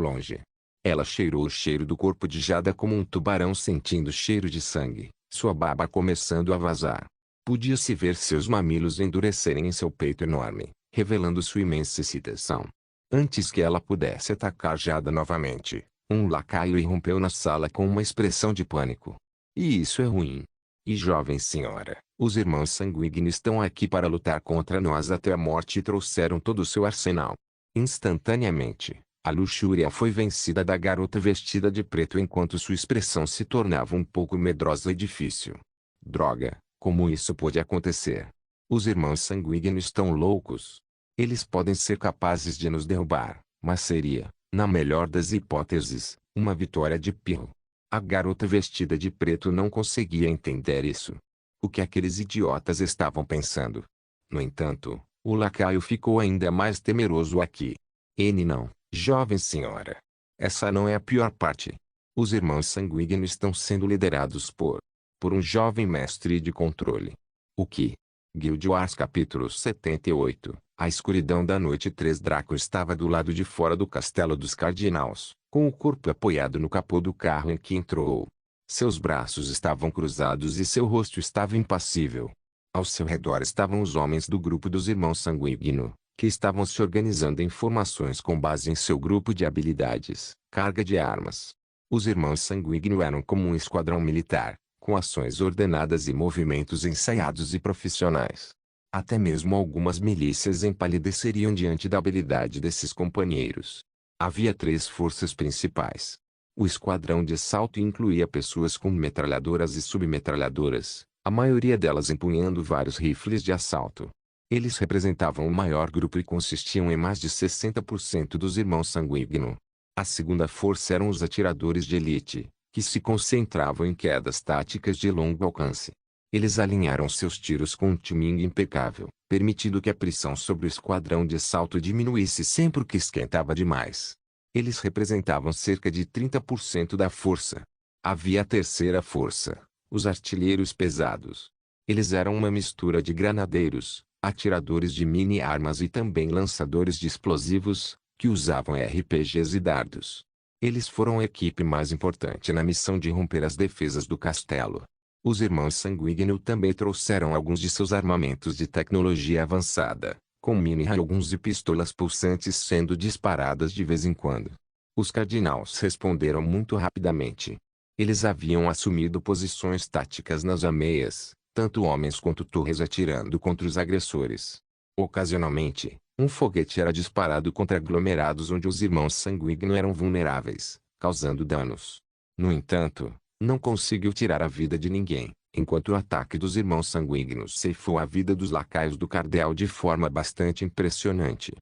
longe. Ela cheirou o cheiro do corpo de Jada como um tubarão sentindo cheiro de sangue, sua baba começando a vazar. Podia-se ver seus mamilos endurecerem em seu peito enorme, revelando sua imensa excitação. Antes que ela pudesse atacar Jada novamente, um lacaio irrompeu na sala com uma expressão de pânico. "E isso é ruim. E jovem senhora, os irmãos sanguíneos estão aqui para lutar contra nós até a morte e trouxeram todo o seu arsenal." Instantaneamente, a luxúria foi vencida da garota vestida de preto enquanto sua expressão se tornava um pouco medrosa e difícil. "Droga, como isso pode acontecer? Os irmãos sanguíneos estão loucos. Eles podem ser capazes de nos derrubar, mas seria, na melhor das hipóteses, uma vitória de pirro." A garota vestida de preto não conseguia entender isso. O que aqueles idiotas estavam pensando? No entanto, o lacaio ficou ainda mais temeroso aqui. Não, jovem senhora. Essa não é a pior parte. Os irmãos sanguíneos estão sendo liderados por um jovem mestre de controle." "O que? Guild Wars capítulo 78. A escuridão da noite. 3 Draco estava do lado de fora do castelo dos Cardinals, com o corpo apoiado no capô do carro em que entrou. Seus braços estavam cruzados e seu rosto estava impassível. Ao seu redor estavam os homens do grupo dos Irmãos Sanguíneo, que estavam se organizando em formações com base em seu grupo de habilidades, carga de armas. Os Irmãos Sanguíneo eram como um esquadrão militar, com ações ordenadas e movimentos ensaiados e profissionais. Até mesmo algumas milícias empalideceriam diante da habilidade desses companheiros. Havia 3 forças principais. O esquadrão de assalto incluía pessoas com metralhadoras e submetralhadoras, a maioria delas empunhando vários rifles de assalto. Eles representavam o maior grupo e consistiam em mais de 60% dos Irmãos Sanguíneo. A segunda força eram os atiradores de elite, que se concentravam em quedas táticas de longo alcance. Eles alinharam seus tiros com um timing impecável, permitindo que a pressão sobre o esquadrão de assalto diminuísse sempre que esquentava demais. Eles representavam cerca de 30% da força. Havia a terceira força, os artilheiros pesados. Eles eram uma mistura de granadeiros, atiradores de mini-armas e também lançadores de explosivos, que usavam RPGs e dardos. Eles foram a equipe mais importante na missão de romper as defesas do castelo. Os Irmãos Sanguíneo também trouxeram alguns de seus armamentos de tecnologia avançada, com mini-raios e pistolas pulsantes sendo disparadas de vez em quando. Os Cardinals responderam muito rapidamente. Eles haviam assumido posições táticas nas ameias, tanto homens quanto torres atirando contra os agressores. Ocasionalmente, um foguete era disparado contra aglomerados onde os Irmãos Sanguíneo eram vulneráveis, causando danos. No entanto, não conseguiu tirar a vida de ninguém, enquanto o ataque dos Irmãos Sanguíneos ceifou a vida dos lacaios do Cardeal de forma bastante impressionante.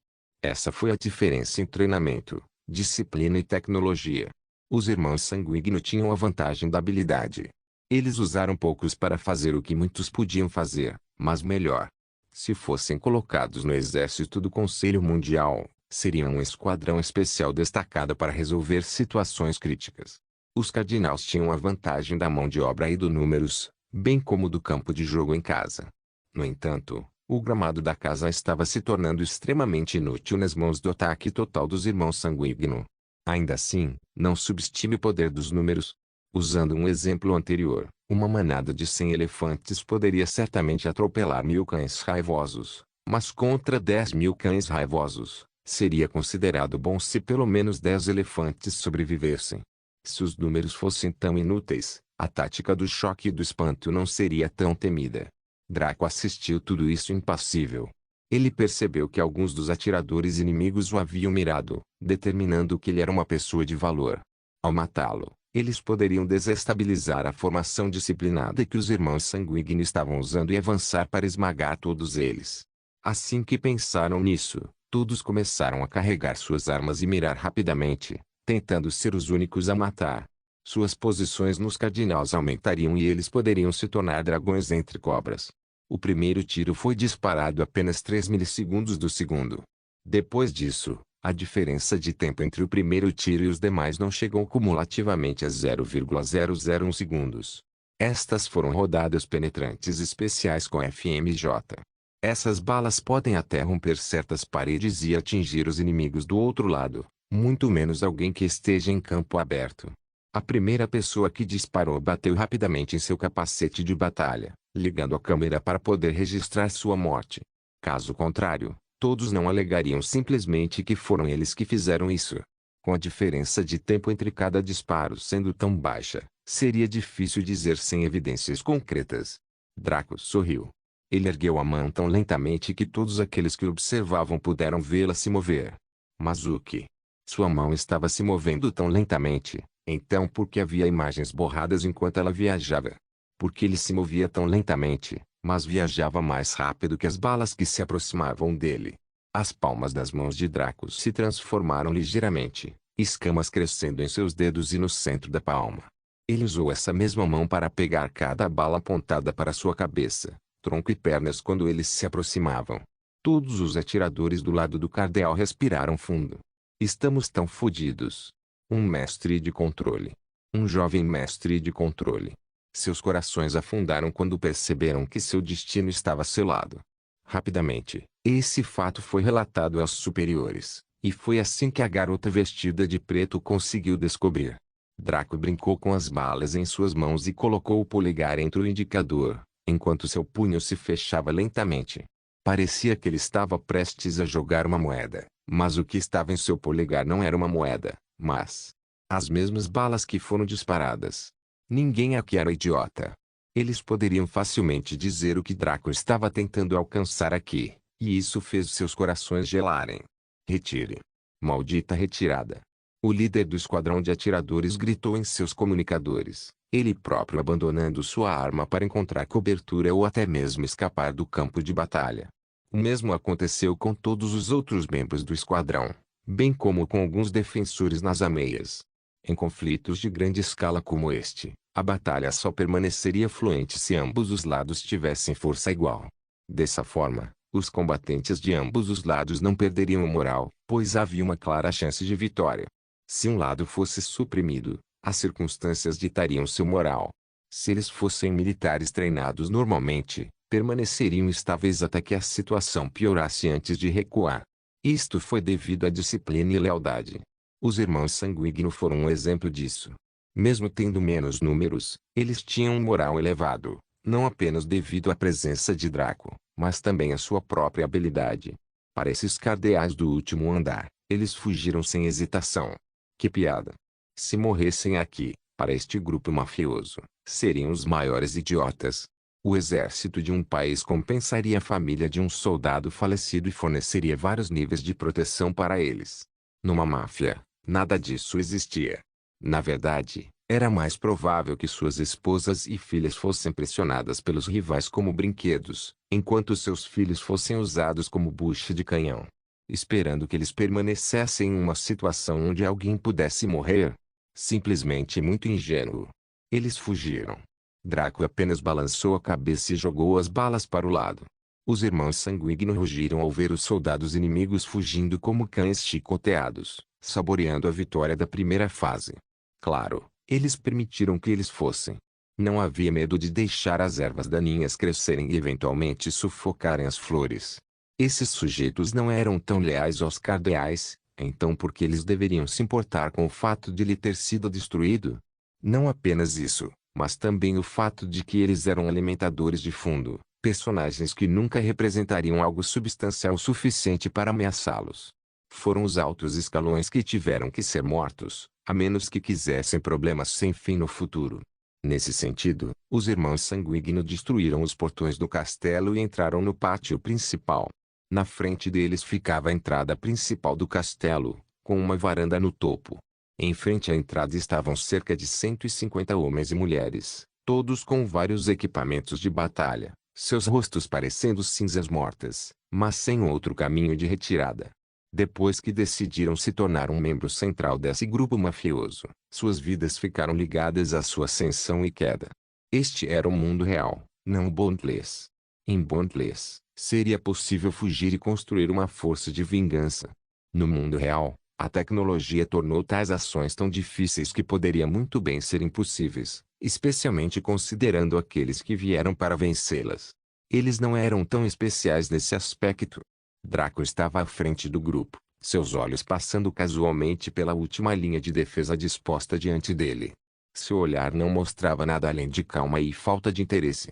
Essa foi a diferença em treinamento, disciplina e tecnologia. Os Irmãos Sanguíneo tinham a vantagem da habilidade. Eles usaram poucos para fazer o que muitos podiam fazer, mas melhor. Se fossem colocados no exército do Conselho Mundial, seriam um esquadrão especial destacado para resolver situações críticas. Os Cardinals tinham a vantagem da mão de obra e do números, bem como do campo de jogo em casa. No entanto, o gramado da casa estava se tornando extremamente inútil nas mãos do ataque total dos Irmãos Sanguíneo. Ainda assim, não subestime o poder dos números. Usando um exemplo anterior, uma manada de 100 elefantes poderia certamente atropelar 1000 cães raivosos, mas contra 10.000 cães raivosos, seria considerado bom se pelo menos 10 elefantes sobrevivessem. Se os números fossem tão inúteis, a tática do choque e do espanto não seria tão temida. Draco assistiu tudo isso impassível. Ele percebeu que alguns dos atiradores inimigos o haviam mirado, determinando que ele era uma pessoa de valor. Ao matá-lo, eles poderiam desestabilizar a formação disciplinada que os Irmãos Sanguíneo estavam usando e avançar para esmagar todos eles. Assim que pensaram nisso, todos começaram a carregar suas armas e mirar rapidamente, tentando ser os únicos a matar. Suas posições nos Cardinals aumentariam e eles poderiam se tornar dragões entre cobras. O primeiro tiro foi disparado apenas 3 milissegundos do segundo. Depois disso, a diferença de tempo entre o primeiro tiro e os demais não chegou cumulativamente a 0,001 segundos. Estas foram rodadas penetrantes especiais com FMJ. Essas balas podem até romper certas paredes e atingir os inimigos do outro lado, muito menos alguém que esteja em campo aberto. A primeira pessoa que disparou bateu rapidamente em seu capacete de batalha, ligando a câmera para poder registrar sua morte. Caso contrário, todos não alegariam simplesmente que foram eles que fizeram isso. Com a diferença de tempo entre cada disparo sendo tão baixa, seria difícil dizer sem evidências concretas. Draco sorriu. Ele ergueu a mão tão lentamente que todos aqueles que o observavam puderam vê-la se mover. Mas o que? Sua mão estava se movendo tão lentamente, então por que havia imagens borradas enquanto ela viajava? Porque ele se movia tão lentamente, mas viajava mais rápido que as balas que se aproximavam dele. As palmas das mãos de Draco se transformaram ligeiramente, escamas crescendo em seus dedos e no centro da palma. Ele usou essa mesma mão para pegar cada bala apontada para sua cabeça, tronco e pernas quando eles se aproximavam. Todos os atiradores do lado do Cardeal respiraram fundo. Estamos tão fodidos. Um mestre de controle. Um jovem mestre de controle. Seus corações afundaram quando perceberam que seu destino estava selado. Rapidamente, esse fato foi relatado aos superiores, e foi assim que a garota vestida de preto conseguiu descobrir. Draco brincou com as balas em suas mãos e colocou o polegar entre o indicador, enquanto seu punho se fechava lentamente. Parecia que ele estava prestes a jogar uma moeda, mas o que estava em seu polegar não era uma moeda, mas as mesmas balas que foram disparadas. Ninguém aqui era idiota. Eles poderiam facilmente dizer o que Draco estava tentando alcançar aqui, e isso fez seus corações gelarem. Retire. Maldita retirada. O líder do esquadrão de atiradores gritou em seus comunicadores, ele próprio abandonando sua arma para encontrar cobertura ou até mesmo escapar do campo de batalha. O mesmo aconteceu com todos os outros membros do esquadrão, bem como com alguns defensores nas ameias. Em conflitos de grande escala como este, a batalha só permaneceria fluente se ambos os lados tivessem força igual. Dessa forma, os combatentes de ambos os lados não perderiam o moral, pois havia uma clara chance de vitória. Se um lado fosse suprimido, as circunstâncias ditariam seu moral. Se eles fossem militares treinados normalmente, permaneceriam estáveis até que a situação piorasse antes de recuar. Isto foi devido à disciplina e lealdade. Os irmãos Sanguíneo foram um exemplo disso. Mesmo tendo menos números, eles tinham um moral elevado, não apenas devido à presença de Draco, mas também à sua própria habilidade. Para esses cardeais do último andar, eles fugiram sem hesitação. Que piada! Se morressem aqui, para este grupo mafioso, seriam os maiores idiotas. O exército de um país compensaria a família de um soldado falecido e forneceria vários níveis de proteção para eles. Numa máfia, nada disso existia. Na verdade, era mais provável que suas esposas e filhas fossem pressionadas pelos rivais como brinquedos, enquanto seus filhos fossem usados como bucha de canhão, esperando que eles permanecessem em uma situação onde alguém pudesse morrer. Simplesmente muito ingênuo. Eles fugiram. Draco apenas balançou a cabeça e jogou as balas para o lado. Os irmãos Sanguíneo rugiram ao ver os soldados inimigos fugindo como cães chicoteados, saboreando a vitória da primeira fase. Claro, eles permitiram que eles fossem. Não havia medo de deixar as ervas daninhas crescerem e eventualmente sufocarem as flores. Esses sujeitos não eram tão leais aos cardeais, então por que eles deveriam se importar com o fato de ele ter sido destruído? Não apenas isso, mas também o fato de que eles eram alimentadores de fundo, personagens que nunca representariam algo substancial o suficiente para ameaçá-los. Foram os altos escalões que tiveram que ser mortos, a menos que quisessem problemas sem fim no futuro. Nesse sentido, os irmãos Sanguíneo destruíram os portões do castelo e entraram no pátio principal. Na frente deles ficava a entrada principal do castelo, com uma varanda no topo. Em frente à entrada estavam cerca de 150 homens e mulheres, todos com vários equipamentos de batalha, seus rostos parecendo cinzas mortas, mas sem outro caminho de retirada. Depois que decidiram se tornar um membro central desse grupo mafioso, suas vidas ficaram ligadas à sua ascensão e queda. Este era o mundo real, não o Bondless. Em Bondless, seria possível fugir e construir uma força de vingança. No mundo real, a tecnologia tornou tais ações tão difíceis que poderia muito bem ser impossíveis, especialmente considerando aqueles que vieram para vencê-las. Eles não eram tão especiais nesse aspecto. Draco estava à frente do grupo, seus olhos passando casualmente pela última linha de defesa disposta diante dele. Seu olhar não mostrava nada além de calma e falta de interesse.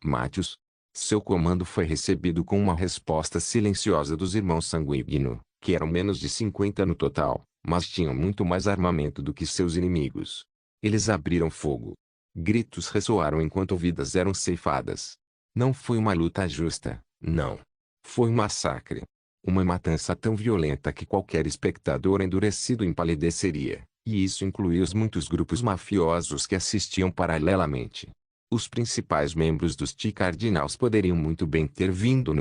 Mate-os. Seu comando foi recebido com uma resposta silenciosa dos irmãos Sanguíneo, que eram menos de 50 no total, mas tinham muito mais armamento do que seus inimigos. Eles abriram fogo. Gritos ressoaram enquanto vidas eram ceifadas. Não foi uma luta justa, não. Foi um massacre. Uma matança tão violenta que qualquer espectador endurecido empalideceria, e isso incluía os muitos grupos mafiosos que assistiam paralelamente. Os principais membros dos T-Cardinals poderiam muito bem ter vindo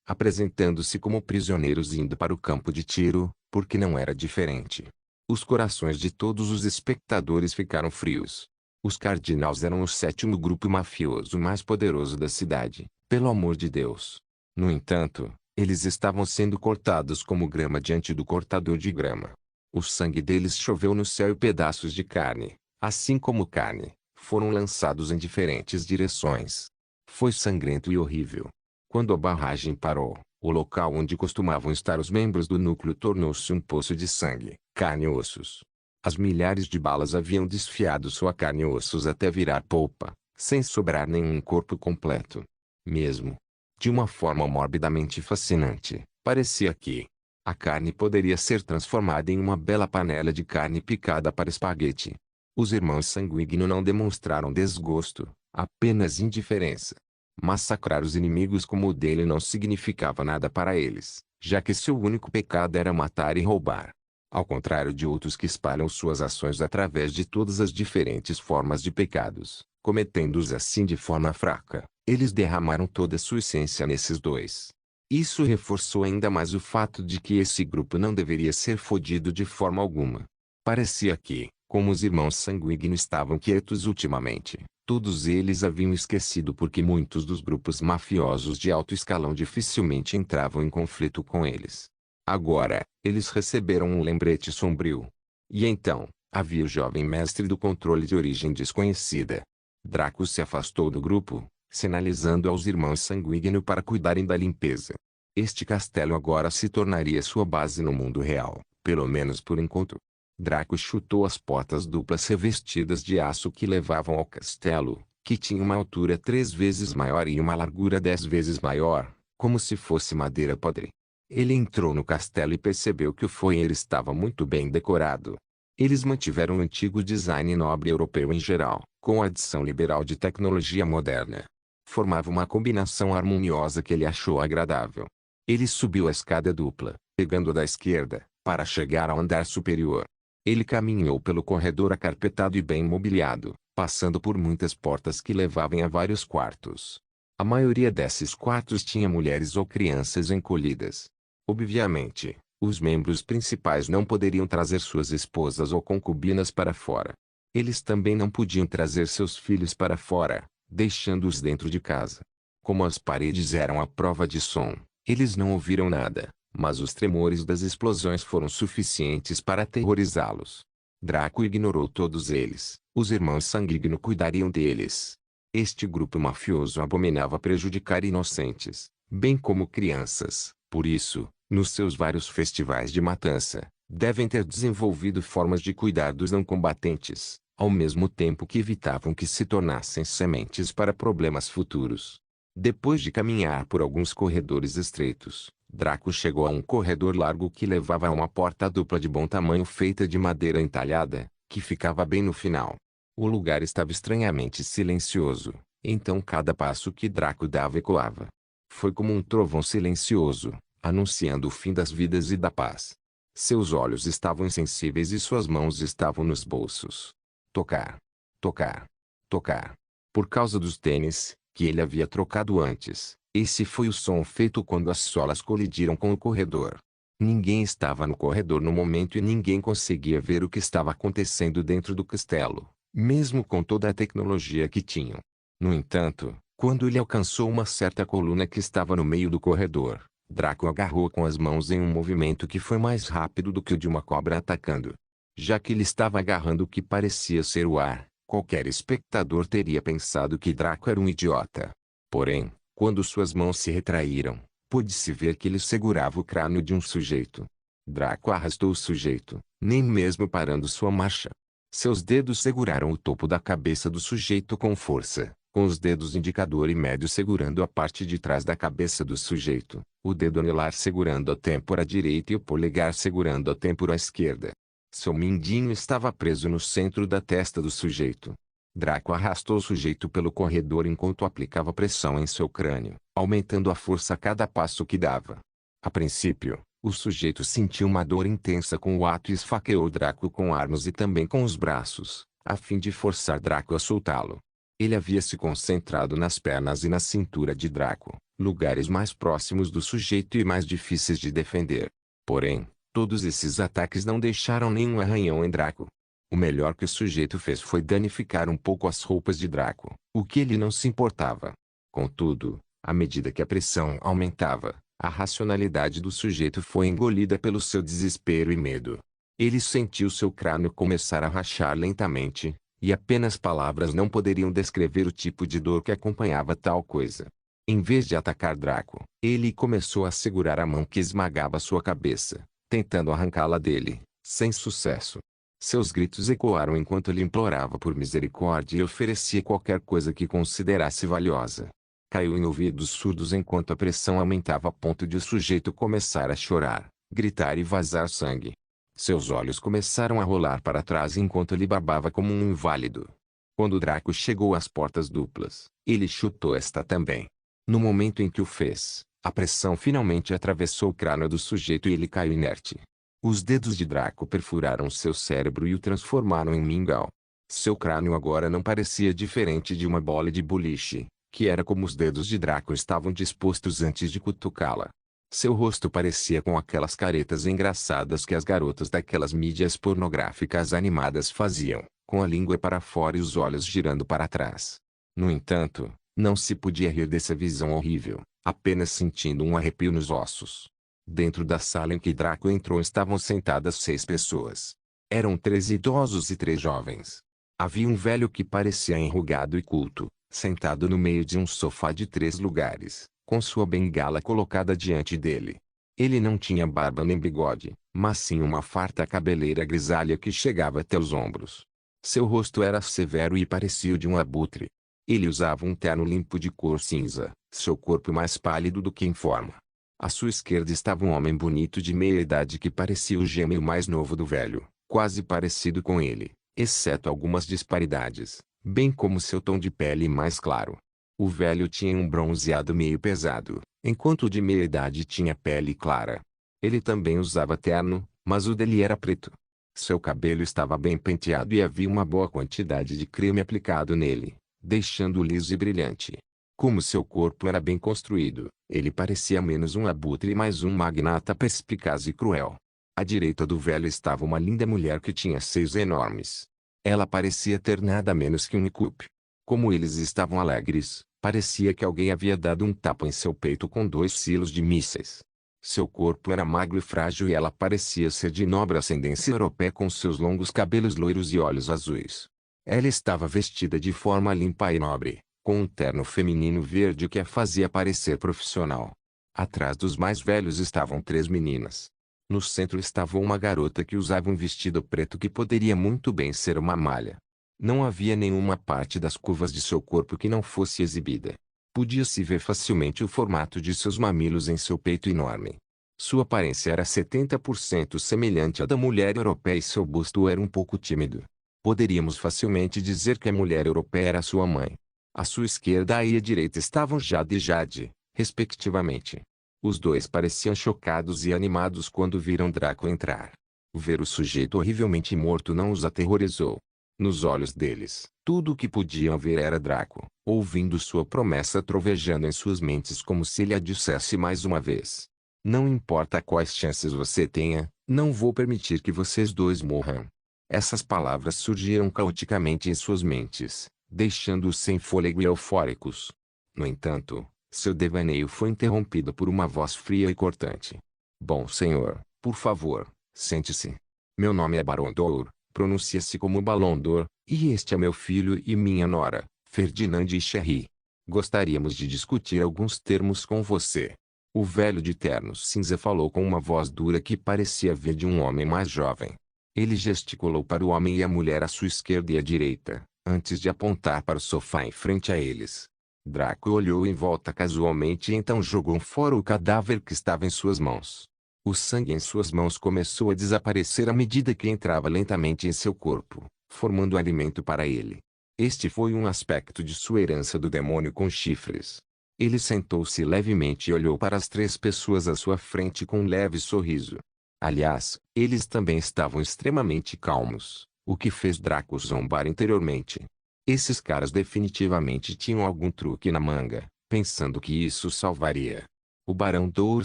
apresentando-se como prisioneiros indo para o campo de tiro, porque não era diferente. Os corações de todos os espectadores ficaram frios. Os Cardinals eram o sétimo grupo mafioso mais poderoso da cidade, pelo amor de Deus. No entanto, eles estavam sendo cortados como grama diante do cortador de grama. O sangue deles choveu no céu e pedaços de carne, assim como carne, foram lançados em diferentes direções. Foi sangrento e horrível. Quando a barragem parou, o local onde costumavam estar os membros do núcleo tornou-se um poço de sangue, carne e ossos. As milhares de balas haviam desfiado sua carne e ossos até virar polpa, sem sobrar nenhum corpo completo. Mesmo de uma forma morbidamente fascinante, parecia que a carne poderia ser transformada em uma bela panela de carne picada para espaguete. Os irmãos Sanguigno não demonstraram desgosto, apenas indiferença. Massacrar os inimigos como o dele não significava nada para eles, já que seu único pecado era matar e roubar. Ao contrário de outros que espalham suas ações através de todas as diferentes formas de pecados, cometendo-os assim de forma fraca, eles derramaram toda sua essência nesses dois. Isso reforçou ainda mais o fato de que esse grupo não deveria ser fodido de forma alguma. Parecia que, como os irmãos Sanguigno estavam quietos ultimamente, todos eles haviam esquecido porque muitos dos grupos mafiosos de alto escalão dificilmente entravam em conflito com eles. Agora, eles receberam um lembrete sombrio. E então, havia o jovem mestre do controle de origem desconhecida. Draco se afastou do grupo, sinalizando aos irmãos Sanguigno para cuidarem da limpeza. Este castelo agora se tornaria sua base no mundo real, pelo menos por enquanto. Draco chutou as portas duplas revestidas de aço que levavam ao castelo, que tinha uma altura 3 vezes maior e uma largura 10 vezes maior, como se fosse madeira podre. Ele entrou no castelo e percebeu que o foyer estava muito bem decorado. Eles mantiveram o antigo design nobre europeu em geral, com a adição liberal de tecnologia moderna. Formava uma combinação harmoniosa que ele achou agradável. Ele subiu a escada dupla, pegando da esquerda, para chegar ao andar superior. Ele caminhou pelo corredor acarpetado e bem mobiliado, passando por muitas portas que levavam a vários quartos. A maioria desses quartos tinha mulheres ou crianças encolhidas. Obviamente, os membros principais não poderiam trazer suas esposas ou concubinas para fora. Eles também não podiam trazer seus filhos para fora, deixando-os dentro de casa. Como as paredes eram à prova de som, eles não ouviram nada, mas os tremores das explosões foram suficientes para aterrorizá-los. Draco ignorou todos eles. Os irmãos Sanguigno cuidariam deles. Este grupo mafioso abominava prejudicar inocentes, bem como crianças. Por isso, nos seus vários festivais de matança, devem ter desenvolvido formas de cuidar dos não combatentes, ao mesmo tempo que evitavam que se tornassem sementes para problemas futuros. Depois de caminhar por alguns corredores estreitos, Draco chegou a um corredor largo que levava a uma porta dupla de bom tamanho feita de madeira entalhada, que ficava bem no final. O lugar estava estranhamente silencioso, então cada passo que Draco dava ecoava. Foi como um trovão silencioso, anunciando o fim das vidas e da paz. Seus olhos estavam insensíveis e suas mãos estavam nos bolsos. Tocar. Tocar. Tocar. Por causa dos tênis, que ele havia trocado antes, esse foi o som feito quando as solas colidiram com o corredor. Ninguém estava no corredor no momento e ninguém conseguia ver o que estava acontecendo dentro do castelo, mesmo com toda a tecnologia que tinham. No entanto, quando ele alcançou uma certa coluna que estava no meio do corredor, Draco agarrou com as mãos em um movimento que foi mais rápido do que o de uma cobra atacando. Já que ele estava agarrando o que parecia ser o ar, qualquer espectador teria pensado que Draco era um idiota. Porém, quando suas mãos se retraíram, pôde-se ver que ele segurava o crânio de um sujeito. Draco arrastou o sujeito, nem mesmo parando sua marcha. Seus dedos seguraram o topo da cabeça do sujeito com força, com os dedos indicador e médio segurando a parte de trás da cabeça do sujeito, o dedo anelar segurando a têmpora direita e o polegar segurando a têmpora esquerda. Seu mindinho estava preso no centro da testa do sujeito. Draco arrastou o sujeito pelo corredor enquanto aplicava pressão em seu crânio, aumentando a força a cada passo que dava. A princípio, o sujeito sentiu uma dor intensa com o ato e esfaqueou Draco com armas e também com os braços, a fim de forçar Draco a soltá-lo. Ele havia se concentrado nas pernas e na cintura de Draco, lugares mais próximos do sujeito e mais difíceis de defender. Porém, todos esses ataques não deixaram nenhum arranhão em Draco. O melhor que o sujeito fez foi danificar um pouco as roupas de Draco, o que ele não se importava. Contudo, à medida que a pressão aumentava, a racionalidade do sujeito foi engolida pelo seu desespero e medo. Ele sentiu seu crânio começar a rachar lentamente, E apenas palavras não poderiam descrever o tipo de dor que acompanhava tal coisa. Em vez de atacar Draco, ele começou a segurar a mão que esmagava sua cabeça, tentando arrancá-la dele, sem sucesso. Seus gritos ecoaram enquanto ele implorava por misericórdia e oferecia qualquer coisa que considerasse valiosa. Caiu em ouvidos surdos enquanto a pressão aumentava a ponto de o sujeito começar a chorar, gritar e vazar sangue. Seus olhos começaram a rolar para trás enquanto ele babava como um inválido. Quando Draco chegou às portas duplas, ele chutou esta também. No momento em que o fez, a pressão finalmente atravessou o crânio do sujeito e ele caiu inerte. Os dedos de Draco perfuraram seu cérebro e o transformaram em mingau. Seu crânio agora não parecia diferente de uma bola de boliche, que era como os dedos de Draco estavam dispostos antes de cutucá-la. Seu rosto parecia com aquelas caretas engraçadas que as garotas daquelas mídias pornográficas animadas faziam, com a língua para fora e os olhos girando para trás. No entanto, não se podia rir dessa visão horrível, apenas sentindo um arrepio nos ossos. Dentro da sala em que Draco entrou estavam sentadas 6 pessoas. Eram 3 idosos e 3 jovens. Havia um velho que parecia enrugado e culto, sentado no meio de um sofá de 3 lugares, com sua bengala colocada diante dele. Ele não tinha barba nem bigode, mas sim uma farta cabeleira grisalha que chegava até os ombros. Seu rosto era severo e parecia o de um abutre. Ele usava um terno limpo de cor cinza, seu corpo mais pálido do que em forma. À sua esquerda estava um homem bonito de meia-idade que parecia o gêmeo mais novo do velho, quase parecido com ele, exceto algumas disparidades, bem como seu tom de pele mais claro. O velho tinha um bronzeado meio pesado, enquanto o de meia-idade tinha pele clara. Ele também usava terno, mas o dele era preto. Seu cabelo estava bem penteado e havia uma boa quantidade de creme aplicado nele, deixando-o liso e brilhante. Como seu corpo era bem construído, ele parecia menos um abutre e mais um magnata perspicaz e cruel. À direita do velho estava uma linda mulher que tinha seios enormes. Ela parecia ter nada menos que um nicupe. Como eles estavam alegres, parecia que alguém havia dado um tapa em seu peito com 2 silos de mísseis. Seu corpo era magro e frágil e ela parecia ser de nobre ascendência europeia com seus longos cabelos loiros e olhos azuis. Ela estava vestida de forma limpa e nobre, com um terno feminino verde que a fazia parecer profissional. Atrás dos mais velhos estavam 3 meninas. No centro estava uma garota que usava um vestido preto que poderia muito bem ser uma malha. Não havia nenhuma parte das curvas de seu corpo que não fosse exibida. Podia-se ver facilmente o formato de seus mamilos em seu peito enorme. Sua aparência era 70% semelhante à da mulher europeia e seu busto era um pouco tímido. Poderíamos facilmente dizer que a mulher europeia era sua mãe. À sua esquerda e à direita estavam Jade e Jade, respectivamente. Os dois pareciam chocados e animados quando viram Draco entrar. Ver o sujeito horrivelmente morto não os aterrorizou. Nos olhos deles, tudo o que podiam ver era Draco, ouvindo sua promessa trovejando em suas mentes como se ele a dissesse mais uma vez. Não importa quais chances você tenha, não vou permitir que vocês dois morram. Essas palavras surgiram caoticamente em suas mentes, deixando-os sem fôlego e eufóricos. No entanto, seu devaneio foi interrompido por uma voz fria e cortante. Bom senhor, por favor, sente-se. Meu nome é Barão d'Or, pronuncia-se como Balão d'Or, e este é meu filho e minha nora, Ferdinand e Cherry. Gostaríamos de discutir alguns termos com você. O velho de terno cinza falou com uma voz dura que parecia vir de um homem mais jovem. Ele gesticulou para o homem e a mulher à sua esquerda e à direita, antes de apontar para o sofá em frente a eles. Draco olhou em volta casualmente e então jogou fora o cadáver que estava em suas mãos. O sangue em suas mãos começou a desaparecer à medida que entrava lentamente em seu corpo, formando alimento para ele. Este foi um aspecto de sua herança do demônio com chifres. Ele sentou-se levemente e olhou para as 3 pessoas à sua frente com um leve sorriso. Aliás, eles também estavam extremamente calmos, o que fez Draco zombar interiormente. Esses caras definitivamente tinham algum truque na manga, pensando que isso salvaria. O Barão d'Or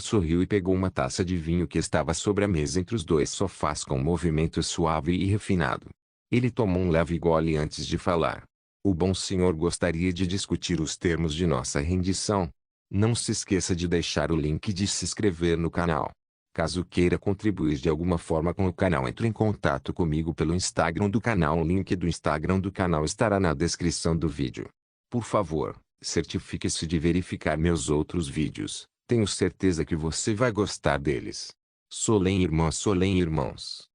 sorriu e pegou uma taça de vinho que estava sobre a mesa entre os 2 sofás com um movimento suave e refinado. Ele tomou um leve gole antes de falar. O bom senhor gostaria de discutir os termos de nossa rendição? Não se esqueça de deixar o link de se inscrever no canal. Caso queira contribuir de alguma forma com o canal, entre em contato comigo pelo Instagram do canal. O link do Instagram do canal estará na descrição do vídeo. Por favor, certifique-se de verificar meus outros vídeos. Tenho certeza que você vai gostar deles. Solém irmãs, solém irmãos.